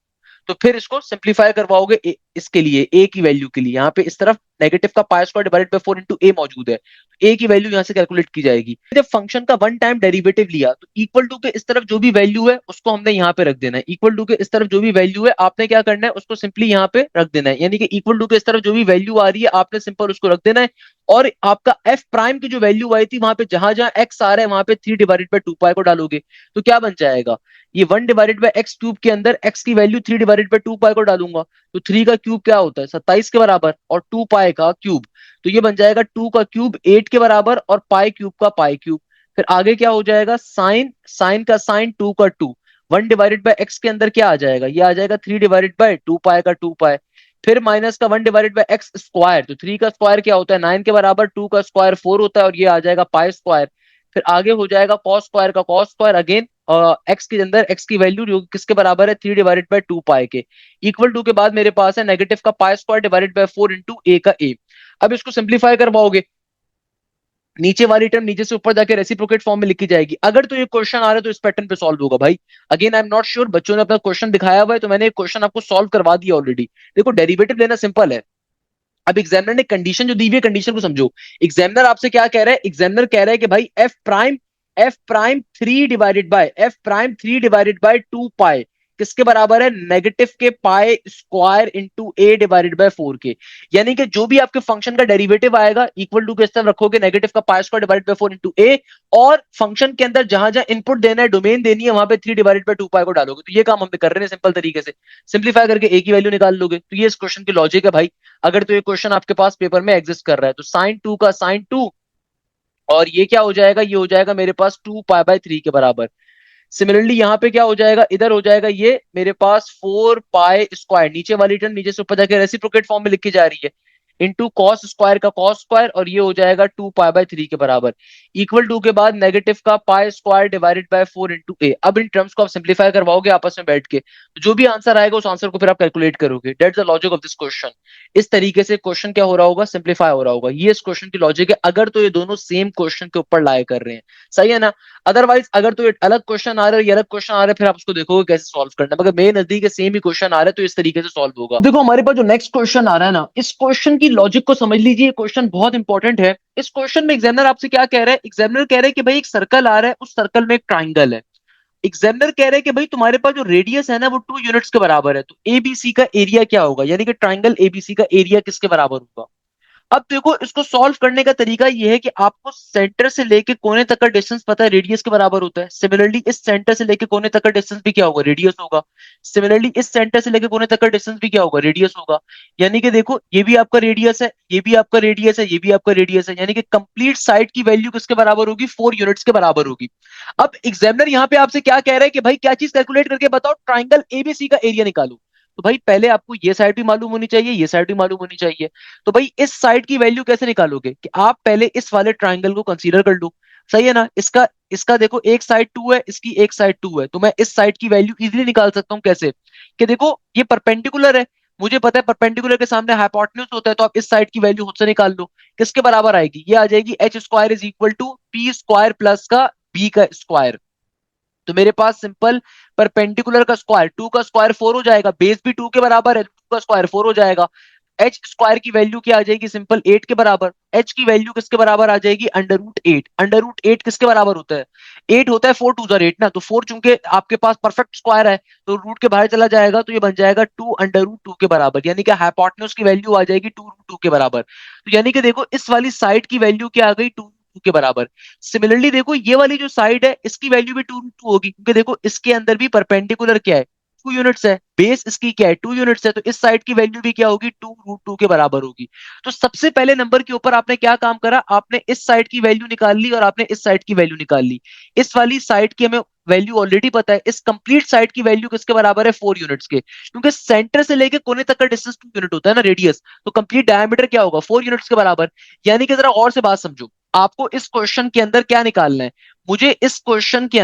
तो फिर इसको सिंप्लीफाई करवाओगे इसके लिए, ए की वैल्यू के लिए, यहाँ पे इस तरफ नेगेटिव का pi square divided by 4 into a मौजूद है, तो ए की वैल्यू यहाँ से कैलकुलेट की जाएगी। जब फंक्शन का वन टाइम डेरिवेटिव लिया तो इक्वल टू के इस तरफ जो भी वैल्यू है उसको हमने यहाँ पे रख देना है, इक्वल टू के इस तरफ जो भी वैल्यू है आपने क्या करना है, उसको सिंपली यहाँ पे रख देना है, यानी कि इक्वल टू के इस तरफ जो भी वैल्यू आ रही है आपने सिंपल उसको रख देना है। और आपका एफ प्राइम की जो वैल्यू आई थी वहां पे जहां जहां एक्स आ रहा है वहां पे 3/2 पाई को डालोगे, तो क्या बन जाएगा, ये 1/x³ के अंदर x की वैल्यू 3/2 पाई को डालूंगा, तो 3 का क्यूब क्या होता है 27 के बराबर, और 2 पाई का क्यूब, तो ये बन जाएगा 2 का क्यूब 8 के बराबर, और पाई क्यूब का पाई क्यूब। फिर आगे क्या हो जाएगा, साइन, साइन का साइन 2 का 2, 1/x के अंदर क्या आ जाएगा, ये आ जाएगा 3/2 पाई का 2 पाई। फिर माइनस का 1/x स्क्वायर, तो 3 का स्क्वायर क्या होता है 9 के बराबर, 2 का स्क्वायर 4 होता है, और ये आ जाएगा पाई स्क्वायर। फिर आगे हो जाएगा कॉस स्क्वायर का कॉस स्क्वायर अगेन, एक्स के अंदर एक्स की वैल्यू जो किसके बराबर है 3/2 पाई के, इक्वल टू के बाद मेरे पास है नेगेटिव का pi square divided by 4 into a का ए। अब इसको सिंप्लीफाई करवाओगे, नीचे वाली टर्म नीचे से ऊपर जाके रेसिप्रोकेट फॉर्म में लिखी जाएगी। अगर तो ये क्वेश्चन आ रहा है तो इस पैटर्न पे सॉल्व होगा भाई। Again I am not sure, बच्चों ने अपना क्वेश्चन दिखाया हुआ है तो मैंने एक क्वेश्चन आपको सॉल्व करवा दिया ऑलरेडी। देखो डेरिवेटिव लेना सिंपल है। अब एग्जामिनर ने कंडीशन जो दी हुई है, कंडीशन को समझो। एग्जामिनर आपसे क्या कह रहा है, एग्जामिनर कह रहा है कि भाई एफ प्राइम 3/2 पाई किसके बराबर है, नेगेटिव के pi square into A divided by 4 के। यानी कि जो भी आपके फंक्शन का डेरिवेटिव आएगा इक्वल टू के इस तरफ रखोगे नेगेटिव का pi square divided by 4 into a, और फंक्शन के अंदर जहां जहां इनपुट देना है, डोमेन देनी है, वहां पे 3/2 पाई को डालोगे। तो ये काम हम कर रहे हैं सिंपल तरीके से, सिंप्लीफाई करके ए की वैल्यू निकाल लोगे। तो ये इस क्वेश्चन की लॉजिक है भाई। अगर तो ये क्वेश्चन आपके पास पेपर में एग्जिस्ट कर रहा है तो sin 2 का sin 2, और ये क्या हो जाएगा, ये हो जाएगा मेरे पास 2 पाई/3 के बराबर। सिमिलरली यहाँ पे क्या हो जाएगा, इधर हो जाएगा ये मेरे पास 4 पाई स्क्वायर, नीचे वाली टर्म नीचे से ऊपर जाके रेसिप्रोकेट फॉर्म में लिखी जा रही है, इंटू कॉस स्क्वायर का कॉस स्क्वायर, और ये हो जाएगा 2 पाई/3 के बराबर, इक्वल टू के बाद नेगेटिव का pi square divided by 4 into a. अब इन टर्म्स को आप सिंप्लीफाई करवाओगे आपस में बैठ के, तो जो भी आंसर आएगा उस आंसर को फिर आप कैलकुलेट करोगे। That's the logic of this question. इस तरीके से क्वेश्चन क्या हो रहा होगा, सिंप्लीफाई हो रहा होगा। ये इस क्वेश्चन की लॉजिक है, अगर तो ये दोनों सेम क्वेश्चन के ऊपर लाए कर रहे हैं, सही है ना। अदरवाइज अगर तो ये अलग क्वेश्चन आ रहा है, ये अलग क्वेश्चन आ रहा है, फिर आप उसको देखोगे कैसे सॉल्व करना है। मगर मेरे नजदीक सेम ही क्वेश्चन आ रहा है तो इस तरीके से सॉल्व होगा। देखो हमारे पास जो नेक्स्ट क्वेश्चन आ रहा है ना, इस क्वेश्चन की लॉजिक को समझ लीजिए, क्वेश्चन बहुत इंपॉर्टेंट है। इस क्वेश्चन में एग्जामिनर आपसे क्या कह रहा है, एग्जामिनर कह रहा है कि भाई एक सर्कल आ रहा है, उस सर्कल में एक ट्राइंगल है। एग्जामिनर कह रहे हैं कि भाई तुम्हारे पास जो रेडियस है ना वो 2 यूनिट्स के बराबर है, तो एबीसी का एरिया क्या होगा, यानी कि ट्राइंगल एबीसी का एरिया किसके बराबर होगा। अब देखो इसको सॉल्व करने का तरीका ये है कि आपको सेंटर से लेके कोने तक का डिस्टेंस पता है रेडियस के बराबर होता है। सिमिलरली इस सेंटर से लेके कोने तक का डिस्टेंस भी क्या होगा, रेडियस होगा। सिमिलरली इस सेंटर से लेके कोने तक का डिस्टेंस भी क्या होगा, रेडियस होगा। यानी कि देखो ये भी आपका रेडियस है, ये भी आपका रेडियस है, ये भी आपका रेडियस है, यानी कि कंप्लीट साइड की वैल्यू किसके बराबर होगी, 4 यूनिट्स के बराबर होगी। अब एग्जामिनर यहाँ पे आपसे क्या कह रहा है कि भाई क्या चीज कैलकुलेट करके बताओ, ट्राइंगल एबीसी का एरिया निकालो। तो भाई पहले आपको ये साइड भी मालूम होनी चाहिए, ये साइड भी मालूम होनी चाहिए। तो भाई इस साइड की वैल्यू कैसे निकालोगे, कि आप पहले इस वाले ट्राइंगल को कंसीडर कर लो, सही है ना। इसका इसका देखो एक साइड 2 है, इसकी एक साइड 2 है, तो मैं इस साइड की वैल्यू इजीली निकाल सकता हूँ। कैसे, कि देखो ये परपेंडिकुलर है, मुझे पता है परपेंडिकुलर के सामने हाइपोटेन्यूज होता है, तो आप इस साइड की वैल्यू खुद से निकाल लो। किसके बराबर आएगी, ये आ जाएगी H square is equal to P square plus का बी का स्क्वायर। तो मेरे पास सिंपल परपेंडिकुलर का स्क्वायर, 2 का स्क्वायर 4 हो जाएगा, बेस भी 2 के बराबर है, 2 का स्क्वायर 4 हो जाएगा। एच स्क्वायर की वैल्यू क्या आ जाएगी, सिंपल 8 के बराबर। एच की वैल्यू किसके बराबर आ जाएगी, √8। √8 किसके बराबर होता है, 8 होता है, 4 2 8 ना, तो 4 चूंकि आपके पास परफेक्ट स्क्वायर है तो रूट के बाहर चला जाएगा, तो ये बन जाएगा 2 √2 के बराबर, यानी कि हाइपोटेन्यूज की वैल्यू आ जाएगी 2 √2 के बराबर। तो यानी कि देखो इस वाली साइड की वैल्यू क्या आ गई, 2 के बराबर। सिमिलरली देखो ये वाली जो साइड है इसकी वैल्यू भी 2 √2 होगी, क्योंकि देखो इसके अंदर भी परपेंडिकुलर क्या है, 2 यूनिट्स है, बेस इसकी क्या है, 2 यूनिट्स है, तो इस साइड की वैल्यू भी क्या होगी, 2 √2 के बराबर होगी। तो सबसे पहले नंबर के ऊपर आपने क्या काम करा, आपने इस साइड की वैल्यू निकाल ली और आपने इस साइड की वैल्यू निकाल ली। इस वाली साइड की हमें वैल्यू ऑलरेडी पता है, इस कंप्लीट साइड की वैल्यू किसके बराबर है, 4 यूनिट्स के, क्योंकि सेंटर से लेके कोने तक का डिस्टेंस 2 यूनिट होता है ना, रेडियस, तो कंप्लीट डायमीटर क्या होगा, 4 यूनिट्स के बराबर। यानी कि जरा और से बात समझो, आपको इस क्वेश्चन के अंदर क्या निकालना है, मुझे इस क्वेश्चन के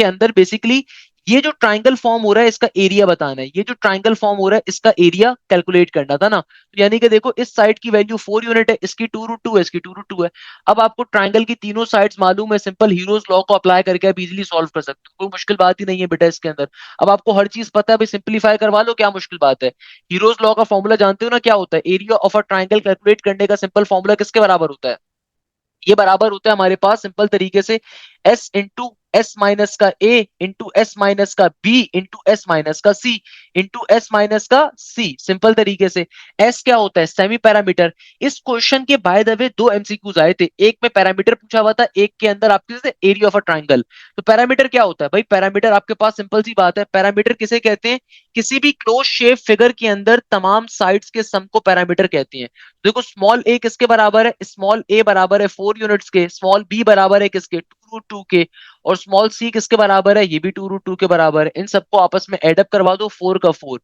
अंदर बेसिकली ये जो ट्राइंगल फॉर्म हो रहा है इसका एरिया बताना है, ये जो ट्राइंगल फॉर्म हो रहा है इसका एरिया कैलकुलेट करना था ना। तो यानी कि देखो इस साइड की वैल्यू 4 यूनिट है, इसकी 2 √2 है, इसकी 2 √2 है। अब आपको ट्राइंगल की तीनों साइड्स मालूम है, सिंपल हीरोज लॉ को अप्लाई करके आप इजीली सॉल्व कर सकते हो, कोई मुश्किल बात ही नहीं है बेटा इसके अंदर। अब आपको हर चीज पता है भाई, सिंप्लीफाई करवा लो, क्या मुश्किल बात है। हीरोज लॉ का फॉर्मूला जानते हो ना, क्या होता है, area of a triangle calculate करने का सिंपल फॉर्मूला किसके बराबर होता है, ये बराबर होता है हमारे पास सिंपल तरीके से एस इंटू एस माइनस का ए इंटू एस माइनस का बी इंटू एस माइनस का सी इंटू एस माइनस का सी। सिंपल तरीके से एस क्या होता है, सेमी पैरामीटर। इस क्वेश्चन के बाय द वे 2 MCQs आए थे, एक में पैरामीटर पूछा हुआ था, एक के अंदर आपके एरिया ऑफ अ ट्राइंगल। तो पैरामीटर क्या होता है भाई, पैरामीटर आपके पास सिंपल सी बात है, पैरामीटर किसे कहते हैं, किसी भी क्लोज शेप फिगर के अंदर तमाम साइड्स के सम को पैरामीटर कहते हैं। देखो स्मॉल ए किसके बराबर है, स्मॉल ए बराबर है 4 यूनिट्स के, स्मॉल बी बराबर है किसके, 2 √2 के, और स्मॉल सी किसके बराबर है, ये भी 2 √2 के बराबर है। इन सबको आपस में एडअप करवा दो, 4 का 4,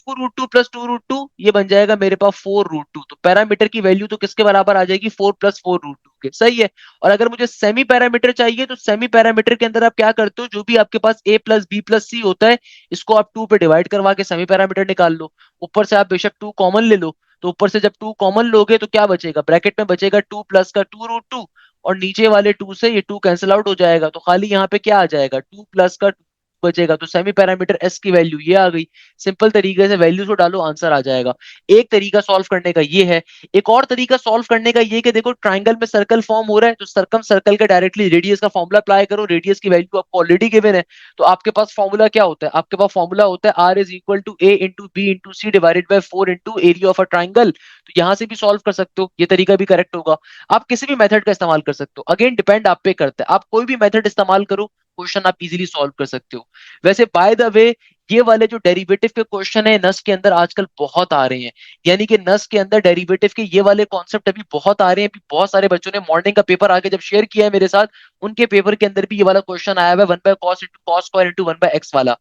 2√2 प्लस 2√2, ये बन जाएगा मेरे पास 4√2। तो पैरामीटर की वैल्यू तो किसके बराबर आ जाएगी, 4 प्लस 4√2 के, सही है। और अगर मुझे सेमी पैरामीटर चाहिए तो सेमी पैरामीटर के अंदर आप क्या करते हो, जो भी आपके पास a प्लस बी प्लस सी होता है, इसको आप 2 पे डिवाइड करवा के सेमी पैरामीटर निकाल लो। ऊपर से आप बेशक 2 कॉमन ले लो, तो ऊपर से जब 2 कॉमन लोगे तो क्या बचेगा, ब्रैकेट में बचेगा 2 प्लस का 2√2, और नीचे वाले 2 से ये 2 कैंसिल आउट हो जाएगा, तो खाली यहाँ पे क्या आ जाएगा, 2 प्लस का 2 बचेगा। तो सेमी पैरामीटर एस की वैल्यू ये आ गई। सिंपल तरीके से वैल्यू को डालो, आंसर आ जाएगा। एक तरीका सॉल्व करने का ये है। एक और तरीका सॉल्व करने का ये कि देखो ट्राइंगल में सर्कल फॉर्म हो रहा है, तो सर्कम सर्कल का डायरेक्टली रेडियस का फॉर्मूला अप्लाई करो। रेडियस की वैल्यू आपको ऑलरेडी गिवन है, तो आपके पास फॉर्मूला क्या होता है, आपके पास फॉर्मूला होता है R is equal to A into B into C divided by 4 into area of a triangle. तो यहां से भी सॉल्व कर सकते हो, ये तरीका भी करेक्ट होगा। आप किसी भी मेथड का इस्तेमाल कर सकते हो, अगेन डिपेंड आप पे करता है, आप कोई भी मेथड इस्तेमाल करो, क्वेश्चन आप इजीली सॉल्व कर सकते हो। वैसे बाय द वे, ये वाले जो डेरिवेटिव के क्वेश्चन है नस के अंदर आजकल बहुत आ रहे हैं, यानी कि नस के अंदर डेरिवेटिव के ये वाले कॉन्सेप्ट अभी बहुत आ रहे हैं। अभी बहुत सारे बच्चों ने मॉर्निंग का पेपर आके जब शेयर किया है मेरे साथ, उनके पेपर के अंदर भी ये वाला क्वेश्चन आया हुआ है, 1/cos into cos square into 1/x वाला।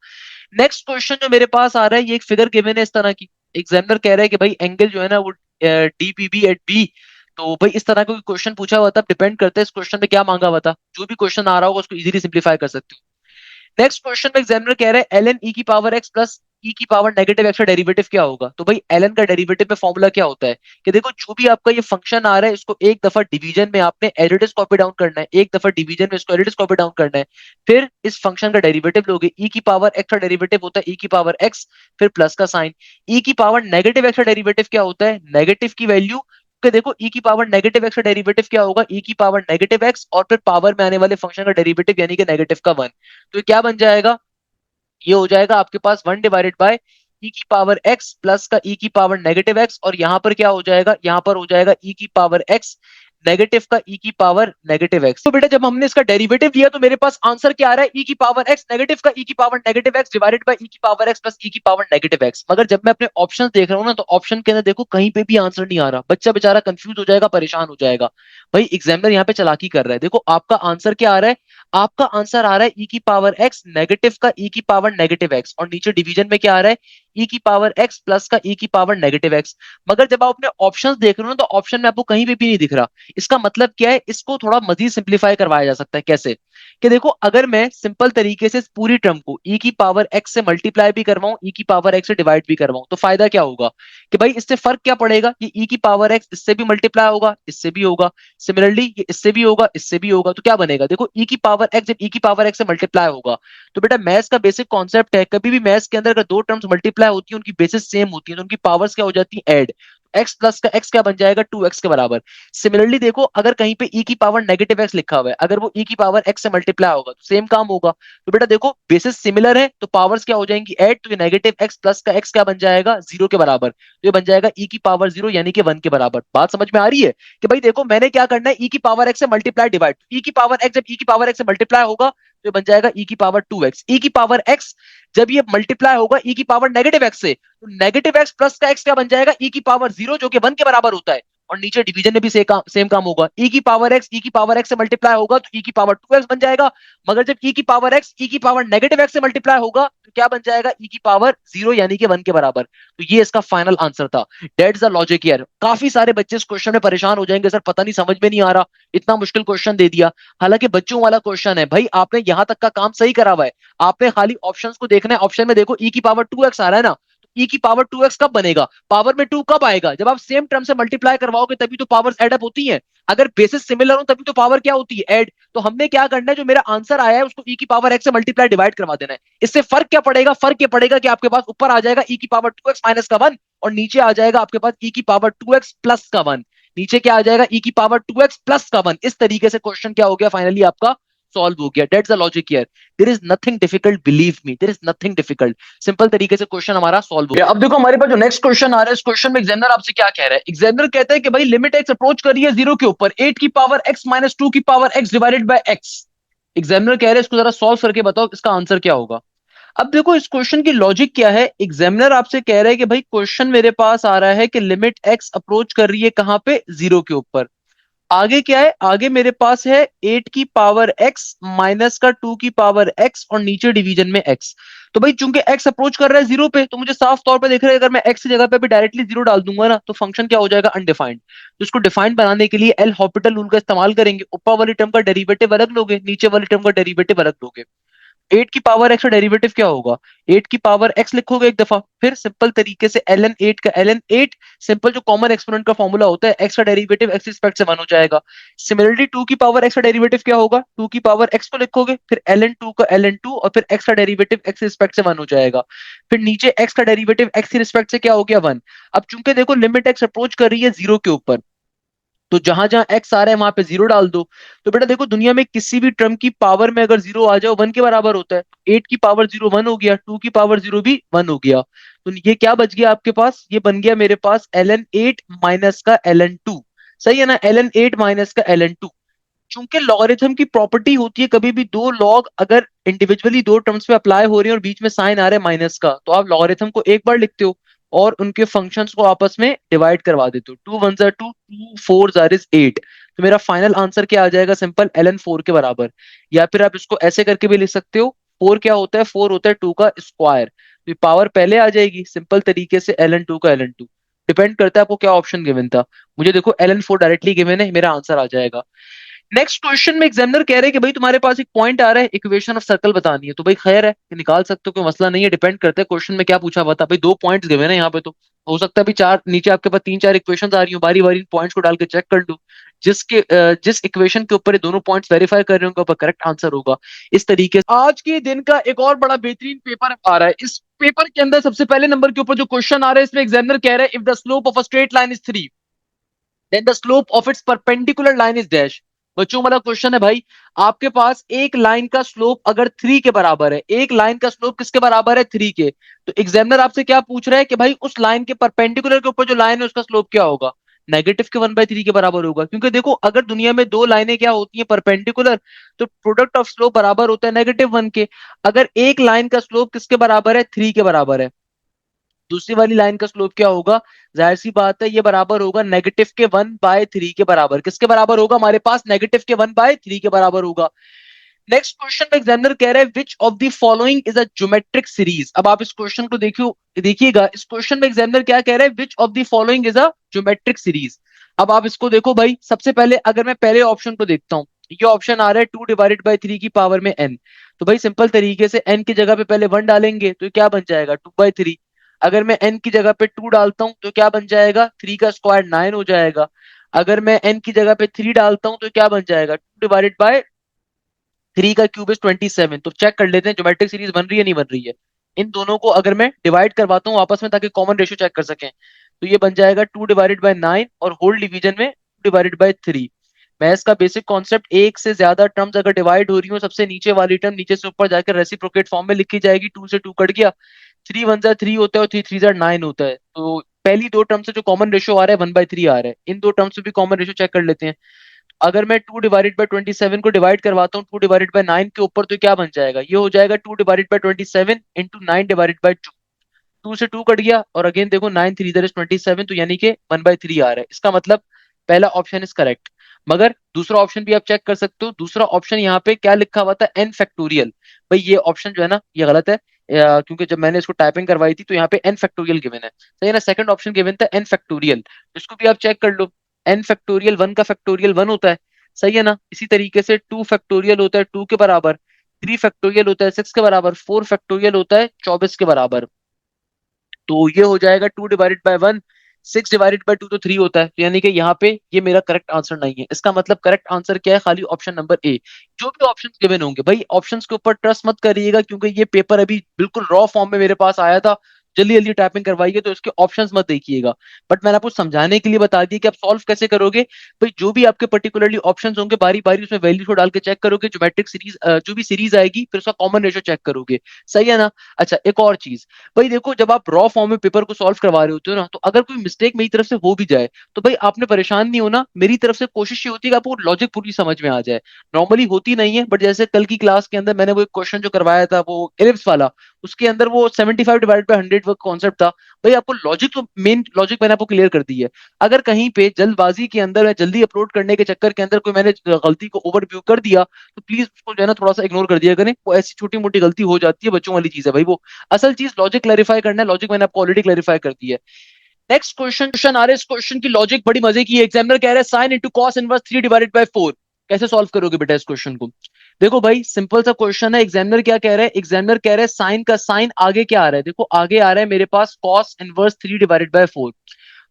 नेक्स्ट क्वेश्चन जो मेरे पास आ रहा है, ये एक फिगर गिवन है इस तरह की। एग्जामिनर कह रहा है कि भाई एंगल जो है ना वो डीपीबी एट बी। तो भाई इस तरह का कोई क्वेश्चन पूछा हुआ था, डिपेंड करता है इस क्वेश्चन में क्या मांगा हुआ था। जो भी क्वेश्चन आ रहा होगा उसको इजीली सिंप्लीफाई कर सकते हो। नेक्स्ट क्वेश्चन में एग्जामिनर कह रहे हैं एल एन ई की पावर एक्स प्लस ई की पावर नेगेटिव एक्स का डेरिवेटिव क्या होगा। तो भाई एल एन का डेरिवेटिव में फॉर्मूला क्या होता है कि देखो जो भी आपका ये फंक्शन आ रहा है, इसको एक दफा डिवीजन में आपने एरिडिस कॉपी डाउन करना है, एक दफा डिवीजन में इसको एरिडिस कॉपी डाउन करना है, फिर इस फंक्शन का डेरिवेटिव लोगे। ई की पावर एक्स का डेरिवेटिव होता है ई की पावर एक्स, फिर प्लस का साइन। ई की पावर नेगेटिव एक्स का डेरिवेटिव क्या होता है, नेगेटिव की वैल्यू कि देखो ई की पावर नेगेटिव एक्स का डेरिवेटिव क्या होगा, ई की पावर नेगेटिव एक्स और फिर पावर में आने वाले फंक्शन का डेरिवेटिव यानी कि नेगेटिव का 1। तो ये क्या बन जाएगा, ये हो जाएगा आपके पास 1 डिवाइडेड बाय ई की पावर एक्स प्लस का ई की पावर नेगेटिव एक्स, और यहां पर क्या हो जाएगा, यहां पर हो जाएगा ई की पावर एक्स नेगेटिव का ई की पावर नेगेटिव एक्स। तो बेटा जब हमने इसका डेरिवेटिव लिया तो मेरे पास आंसर क्या आ रहा है, ई की पावर एक्स नेगेटिव का ई की power negative x divided by e की पावर एक्स प्लस ई की पावर नेगेटिव एक्स। मगर जब मैं अपने ऑप्शन देख रहा हूं ना, तो ऑप्शन के अंदर देखो कहीं पे भी आंसर नहीं आ रहा, बच्चा बेचारा कंफ्यूज हो जाएगा, परेशान हो जाएगा। भाई एग्जामिनर यहाँ पे चालाकी कर रहा है। देखो आपका आंसर क्या आ रहा है, आपका आंसर आ रहा है ई की पावर एक्स नेगेटिव का ई की पावर नेगेटिव एक्स, और नीचे डिवीजन में क्या आ रहा है, ई की पावर एक्स प्लस का ई की पावर नेगेटिव एक्स। मगर जब आप अपने ऑप्शंस देख रहे हो ना, तो ऑप्शन में आपको कहीं पे भी नहीं दिख रहा। इसका मतलब क्या है, इसको थोड़ा मजीद सिंप्लीफाई करवाया जा सकता है। कैसे कि देखो अगर मैं सिंपल तरीके से इस पूरी टर्म को ई की पावर एक्स से मल्टीप्लाई भी करवाऊं, ई की पावर एक्स से डिवाइड भी करवाऊं, तो फायदा क्या होगा कि भाई इससे फर्क क्या पड़ेगा, ये ई की पावर एक्स इससे भी मल्टीप्लाई होगा, इससे भी होगा, सिमिलरली ये इससे भी होगा, इससे भी होगा। तो क्या बनेगा, देखो ई की पावर एक्स जब ई की पावर एक्स से मल्टीप्लाई होगा, तो बेटा मैथ्स का बेसिक कॉन्सेप्ट है, कभी भी मैथ्स के अंदर अगर दो टर्म्स मल्टीप्लाई होती है, उनकी बेसिस सेम होती है, तो उनकी पावर्स क्या हो जाती है, ऐड। एक्स प्लस का एक्स क्या बन जाएगा, 2x के बराबर। सिमिलरली देखो अगर कहीं पे e की पावर नेगेटिव एक्स लिखा हुआ है, अगर वो e की पावर x से मल्टीप्लाई होगा तो सेम काम होगा। तो बेटा देखो बेसिस सिमिलर है तो पावर्स क्या हो जाएंगी, ऐड। तो ये नेगेटिव एक्स प्लस का x क्या बन जाएगा, 0 के बराबर। तो ये बन जाएगा e की पावर 0 यानी कि 1 के बराबर। बात समझ में आ रही है कि भाई देखो मैंने क्या करना है, e की पावर x से मल्टीप्लाई डिवाइड। e की पावर x जब e की पावर x से मल्टीप्लाई होगा तो ये बन जाएगा e की पावर 2x। e की पावर x जब ये मल्टीप्लाई होगा e की पावर नेगेटिव x से, तो नेगेटिव एक्स प्लस का एक्स क्या बन जाएगा, ई की पावर 0 जो कि 1 के बराबर होता है। और नीचे डिवीजन में भी सेम काम होगा, ई की पावर एक्स ई की पावर एक्स से मल्टीप्लाई होगा तो ई की पावर 2x बन जाएगा। मगर जब ई की पावर एक्स ई की पावर नेगेटिव एक्स से मल्टीप्लाई होगा तो क्या बन जाएगा, ई की पावर 0 यानी कि 1 के बराबर। तो ये इसका फाइनल आंसर था। That's the logic here. काफी सारे बच्चे इस क्वेश्चन में परेशान हो जाएंगे, सर पता नहीं समझ में नहीं आ रहा, इतना मुश्किल क्वेश्चन दे दिया। हालांकि बच्चों वाला क्वेश्चन है भाई, आपने यहां तक का काम सही करा हुआ है। आपने खाली ऑप्शंस को देखना है, ऑप्शन में देखो ई की पावर 2x आ रहा है ना, ई की पावर 2x कब बनेगा, पावर में 2 कब आएगा, जब आप सेम टर्म से मल्टीप्लाई करवाओगे तभी तो पावर्स ऐड अप होती हैं। अगर बेसिस सिमिलर हो तभी तो पावर क्या होती है, ऐड। तो हमने क्या करना है, जो मेरा आंसर आया है उसको ई की पावर x से मल्टीप्लाई डिवाइड करवा देना है। इससे फर्क क्या पड़ेगा, फर्क ये पड़ेगा कि आपके पास ऊपर आ जाएगा ई की पावर 2x माइनस का 1, और नीचे आ जाएगा आपके पास ई की पावर 2x प्लस का 1। नीचे क्या आ जाएगा, ई की पावर 2x प्लस का 1। इस तरीके से क्वेश्चन क्या हो गया, फाइनली आपका सॉल्व हो गया। That's the logic here. There is nothing difficult, believe me, there is nothing difficult. Simple तरीके से क्वेश्चन हमारा सॉल्व हो गया। अब देखो हमारे पास जो नेक्स्ट क्वेश्चन आ रहा है, इस क्वेश्चन में एग्जामिनर आपसे क्या कह रहा है, एग्जामिनर कहता है कि भाई लिमिट एक्स अप्रोच कर रही है 0 के ऊपर, 8 की पावर x माइनस 2 की power x divided by x। Examiner कह रहे हैं इसको जरा सॉल्व करके बताओ इसका आंसर क्या होगा। अब देखो इस क्वेश्चन की लॉजिक क्या है, एग्जामिनर आपसे कह रहा है कि भाई क्वेश्चन मेरे पास आ रहा है कि लिमिट x अप्रोच कर रही है कहां पे, 0 के ऊपर। आगे क्या है, आगे मेरे पास है 8 की पावर x माइनस का 2 की पावर x और नीचे डिवीजन में x। तो भाई चूंकि x अप्रोच कर रहा है जीरो पे, तो मुझे साफ तौर पे दिख रहा है अगर मैं x की जगह पे भी डायरेक्टली जीरो डाल दूंगा ना, तो फंक्शन क्या हो जाएगा, अनडिफाइंड। तो इसको डिफाइंड बनाने के लिए एल हॉपिटल रूल का इस्तेमाल करेंगे। ऊपर वाली टर्म का डेरिवेटिव अलग लोगे, नीचे वाली टर्म का डेरिवेटिव अलग लोगे। 8 की पावर एक्स का डेरिवेटिव क्या होगा, 8 की पावर एक्स लिखोगे एक दफा, फिर सिंपल तरीके से ln 8 का ln 8, सिंपल जो कॉमन एक्सपोनेंट का फॉर्मूला होता है, एक्स का डेरिवेटिव एक्स रिस्पेक्ट से 1 हो जाएगा। सिमिलरली 2 की पावर एक्स का डेरिवेटिव क्या होगा, 2 की पावर एक्स को लिखोगे, फिर ln 2 का ln 2 और फिर एक्स का डेरिवेटिव एक्स रिस्पेक्ट से 1 हो जाएगा। फिर नीचे एक्स का डेरिवेटिव एक्स की रिस्पेक्ट से क्या हो गया, 1। अब चूंकि देखो लिमिट एक्स अप्रोच कर रही है जीरो के ऊपर, तो जहां जहां एक्स आ रहा है वहां पे जीरो डाल दो। तो बेटा देखो दुनिया में किसी भी टर्म की पावर में अगर जीरो आ जाओ 1 के बराबर होता है। 8 की पावर जीरो 1 हो गया, 2 की पावर जीरो भी 1 हो गया। तो ये क्या बच गया आपके पास, ये बन गया मेरे पास ln 8 माइनस का ln 2। सही है ना, ln 8 माइनस का ln 2। चूंकि लॉगरिथम की प्रॉपर्टी होती है कभी भी दो लॉग अगर इंडिविजुअली दो टर्म्स पे अप्लाई हो रही है और बीच में साइन आ रहा है माइनस का, तो आप लॉगरिथम को एक बार लिखते हो और उनके फंक्शंस को आपस में डिवाइड करवा देते हो। टू वन जार टू, टू फोर जार इज 8। तो मेरा फाइनल आंसर क्या आ जाएगा, सिंपल ln 4 के बराबर। या फिर आप इसको ऐसे करके भी लिख सकते हो, 4 क्या होता है, 4 होता है 2 का स्क्वायर। तो पावर पहले आ जाएगी सिंपल तरीके से ln 2 का ln 2। डिपेंड करता है आपको क्या ऑप्शन गिवन था। मुझे देखो ln 4 डायरेक्टली गिवन है, मेरा आंसर आ जाएगा। नेक्स्ट क्वेश्चन में एग्जामिनर कह रहे हैं कि भाई तुम्हारे पास एक पॉइंट आ रहा है, इक्वेशन ऑफ सर्कल बतानी है। तो भाई खैर है कि निकाल सकते हो, कोई मसला नहीं है। डिपेंड करता है क्वेश्चन में क्या पूछा हुआ था। भाई दो पॉइंट्स गिवे ना यहाँ पे, तो हो सकता है भी चार नीचे आपके पास तीन चार इक्वेशंस आ रही हो, बारी बारी इन पॉइंट्स को डाल के चेक कर लो। जिस इक्वेशन के ऊपर ये दोनों पॉइंट्स वेरीफाई कर रहे होंगे करेक्ट आंसर होगा। इस तरीके से आज के दिन का एक और बड़ा बेहतरीन पेपर आ रहा है। इस पेपर के अंदर सबसे पहले नंबर के ऊपर जो क्वेश्चन आ रहा है, इसमें एग्जामिनर कह रहा है if the slope of a straight line is 3, then the slope of its perpendicular line is dash. बच्चों वाला क्वेश्चन है भाई, आपके पास एक लाइन का स्लोप अगर 3 के बराबर है, एक लाइन का स्लोप किसके बराबर है, 3 के, तो एग्जामिनर आपसे क्या पूछ रहा है कि भाई उस लाइन के परपेंडिकुलर के ऊपर जो लाइन है उसका स्लोप क्या होगा। नेगेटिव के 1/3 के बराबर होगा, क्योंकि देखो अगर दुनिया में दो लाइनें क्या होती हैं परपेंडिकुलर, तो प्रोडक्ट ऑफ स्लोप बराबर होता है -1 के। अगर एक लाइन का स्लोप किसके बराबर है, 3 के बराबर है, दूसरी वाली लाइन का स्लोप क्या होगा, जाहिर सी बात है ये बराबर होगा -1/3 के बराबर। किसके बराबर होगा, हमारे पास -1/3 के बराबर होगा। नेक्स्ट क्वेश्चन में एग्जामिनर कह रहे हैं which of the following is a geometric series. अब आप इस क्वेश्चन को देखियो, देखिएगा इस क्वेश्चन में एग्जामिनर क्या कह रहे हैं, which of the following is a geometric series. अब आप इसको देखो भाई, सबसे पहले अगर मैं पहले ऑप्शन को देखता हूँ, ये ऑप्शन आ रहा है 2/3 की पावर में n। तो भाई सिंपल तरीके से n की जगह पे पहले 1 डालेंगे तो क्या बन जाएगा 2/3। अगर मैं n की जगह पे 2 डालता हूं तो क्या बन जाएगा, 3 का स्क्वायर 9 हो जाएगा। अगर मैं n की जगह पे 3 डालता हूं तो क्या बन जाएगा, 2/3 का क्यूब इज 27। तो चेक कर लेते हैं ज्योमेट्रिक सीरीज बन रही है नहीं बन रही है। इन दोनों को अगर मैं डिवाइड करवाता हूँ आपस में ताकि कॉमन रेशियो चेक कर सकें, तो ये बन जाएगा 2/9 और होल डिवीजन में 2/3। मैथ्स का बेसिक कॉन्सेप्ट, एक से ज्यादा टर्म्स अगर डिवाइड हो रही हो, सबसे नीचे वाली टर्म नीचे से ऊपर जाकर रेसिप्रोकेट फॉर्म में लिखी जाएगी। 2 से 2 कट गया, 3 1 जा 3 होता है और 3 3 जा 9 होता है। तो पहली दो टर्म से जो कॉमन रेशियो आ रहा है 1/3 आ रहा है। इन दो टर्म से भी कॉमन रेशियो चेक कर लेते हैं। अगर मैं 2/27 को डिवाइड करवाता हूँ 2/9 के ऊपर, तो क्या बन जाएगा, ये हो जाएगा 2/27 इंटू 9/2। 2 से 2 कट गया और अगेन देखो 9 3 इज 27, तो यानी कि 1/3 आ रहा है। इसका मतलब पहला ऑप्शन इज करेक्ट। मगर दूसरा ऑप्शन भी आप चेक कर सकते हो। दूसरा ऑप्शन यहाँ पे क्या लिखा हुआ था, n फैक्टोरियल। भाई ये ऑप्शन जो है ना ये गलत है, क्योंकि जब मैंने इसको टाइपिंग करवाई थी तो यहाँ पे n फैक्टोरियल गिवन है। सही है ना, सेकंड ऑप्शन गिवन था n फैक्टोरियल, इसको भी आप चेक कर लो। n फैक्टोरियल 1 का फैक्टोरियल 1 होता है। सही है ना, इसी तरीके से 2 फैक्टोरियल होता है 2 के बराबर, 3 फैक्टोरियल होता है 6 के बराबर, 4 फैक्टोरियल होता है 24 के बराबर। तो ये हो जाएगा 2/1, 6/2 तो 3 होता है। तो यानी कि यहाँ पे ये मेरा करेक्ट आंसर नहीं है। इसका मतलब करेक्ट आंसर क्या है, खाली ऑप्शन नंबर ए। जो भी ऑप्शंस गिवन होंगे भाई ऑप्शंस के ऊपर ट्रस्ट मत करिएगा, क्योंकि ये पेपर अभी बिल्कुल रॉ फॉर्म में मेरे पास आया था, जल्दी जल्दी टाइपिंग करवाइए, तो इसके ऑप्शंस मत देखिएगा। बट मैंने आपको समझाने के लिए बता दिया कि आप सॉल्व कैसे करोगे। भाई जो भी आपके पर्टिकुलरली ऑप्शंस होंगे बारी बारी उसमें वैल्यू को डाल के चेक करोगे, ज्योमेट्रिक सीरीज जो भी सीरीज आएगी फिर उसका कॉमन रेशियो चेक करोगे। सही है ना। अच्छा एक और चीज, भाई देखो जब आप रॉ फॉर्म में पेपर को सॉल्व करवा रहे होते हो ना, तो अगर कोई मिस्टेक मेरी तरफ से हो भी जाए तो भाई आपने परेशान नहीं होना। मेरी तरफ से कोशिश ये होती है कि आपको लॉजिक पूरी समझ में आ जाए। नॉर्मली होती नहीं है, बट जैसे कल की क्लास के अंदर मैंने वो एक क्वेश्चन जो करवाया था वो एलिप्स वाला, उसके अंदर वो 75 डिवाइडेड बाय 100 वर्क कॉन्सेप्ट था। भाई आपको लॉजिक, तो मेन लॉजिक मैंने आपको क्लियर कर दी है। अगर कहीं पे जल्दबाजी के अंदर या जल्दी अपलोड करने के चक्कर के अंदर कोई मैंने गलती को ओवरव्यू कर दिया, तो प्लीज उसको जो है ना थोड़ा सा इग्नोर कर दिया करें। वो ऐसी छोटी मोटी गलती हो जाती है, बच्चों वाली चीज है भाई वो। असल चीज लॉजिक क्लैरिफाई करना है, लॉजिक मैंने आपको ऑलरेडी क्लैरिफाई कर दी है। नेक्स्ट क्वेश्चन आ रहा है। इस क्वेश्चन की लॉजिक बड़ी मजे की है। एग्जामिनर कह रहा है sine into cos inverse 3 divided by 4। कैसे सॉल्व करोगे बेटा इस क्वेश्चन को? देखो भाई सिंपल सा क्वेश्चन है। एग्जामिनर क्या कह रहा है? एग्जामिनर कह रहा है साइन का साइन आगे क्या आ रहा है? देखो आगे आ रहा है मेरे पास कॉस इनवर्स 3 डिवाइडेड बाय 4।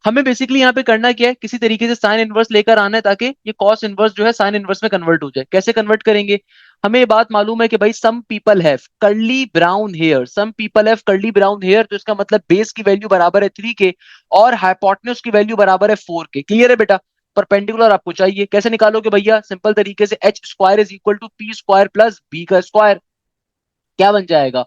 हमें बेसिकली यहाँ पे करना क्या है, किसी तरीके से साइन इनवर्स लेकर आना है ताकि ये कॉस इनवर्स जो है साइन इनवर्स में कन्वर्ट हो जाए। कैसे कन्वर्ट करेंगे? हमें ये बात मालूम है कि भाई some people have curly brown hair, some people have curly brown hair, तो इसका मतलब बेस की वैल्यू बराबर है 3 के और हाइपोटेन्यूज की वैल्यू बराबर है 4 के। क्लियर है बेटा? परपेंडिकुलर आपको चाहिए, कैसे निकालोगे भैया? सिंपल तरीके से H square is equal to P square plus B का स्क्वायर। क्या बन जाएगा?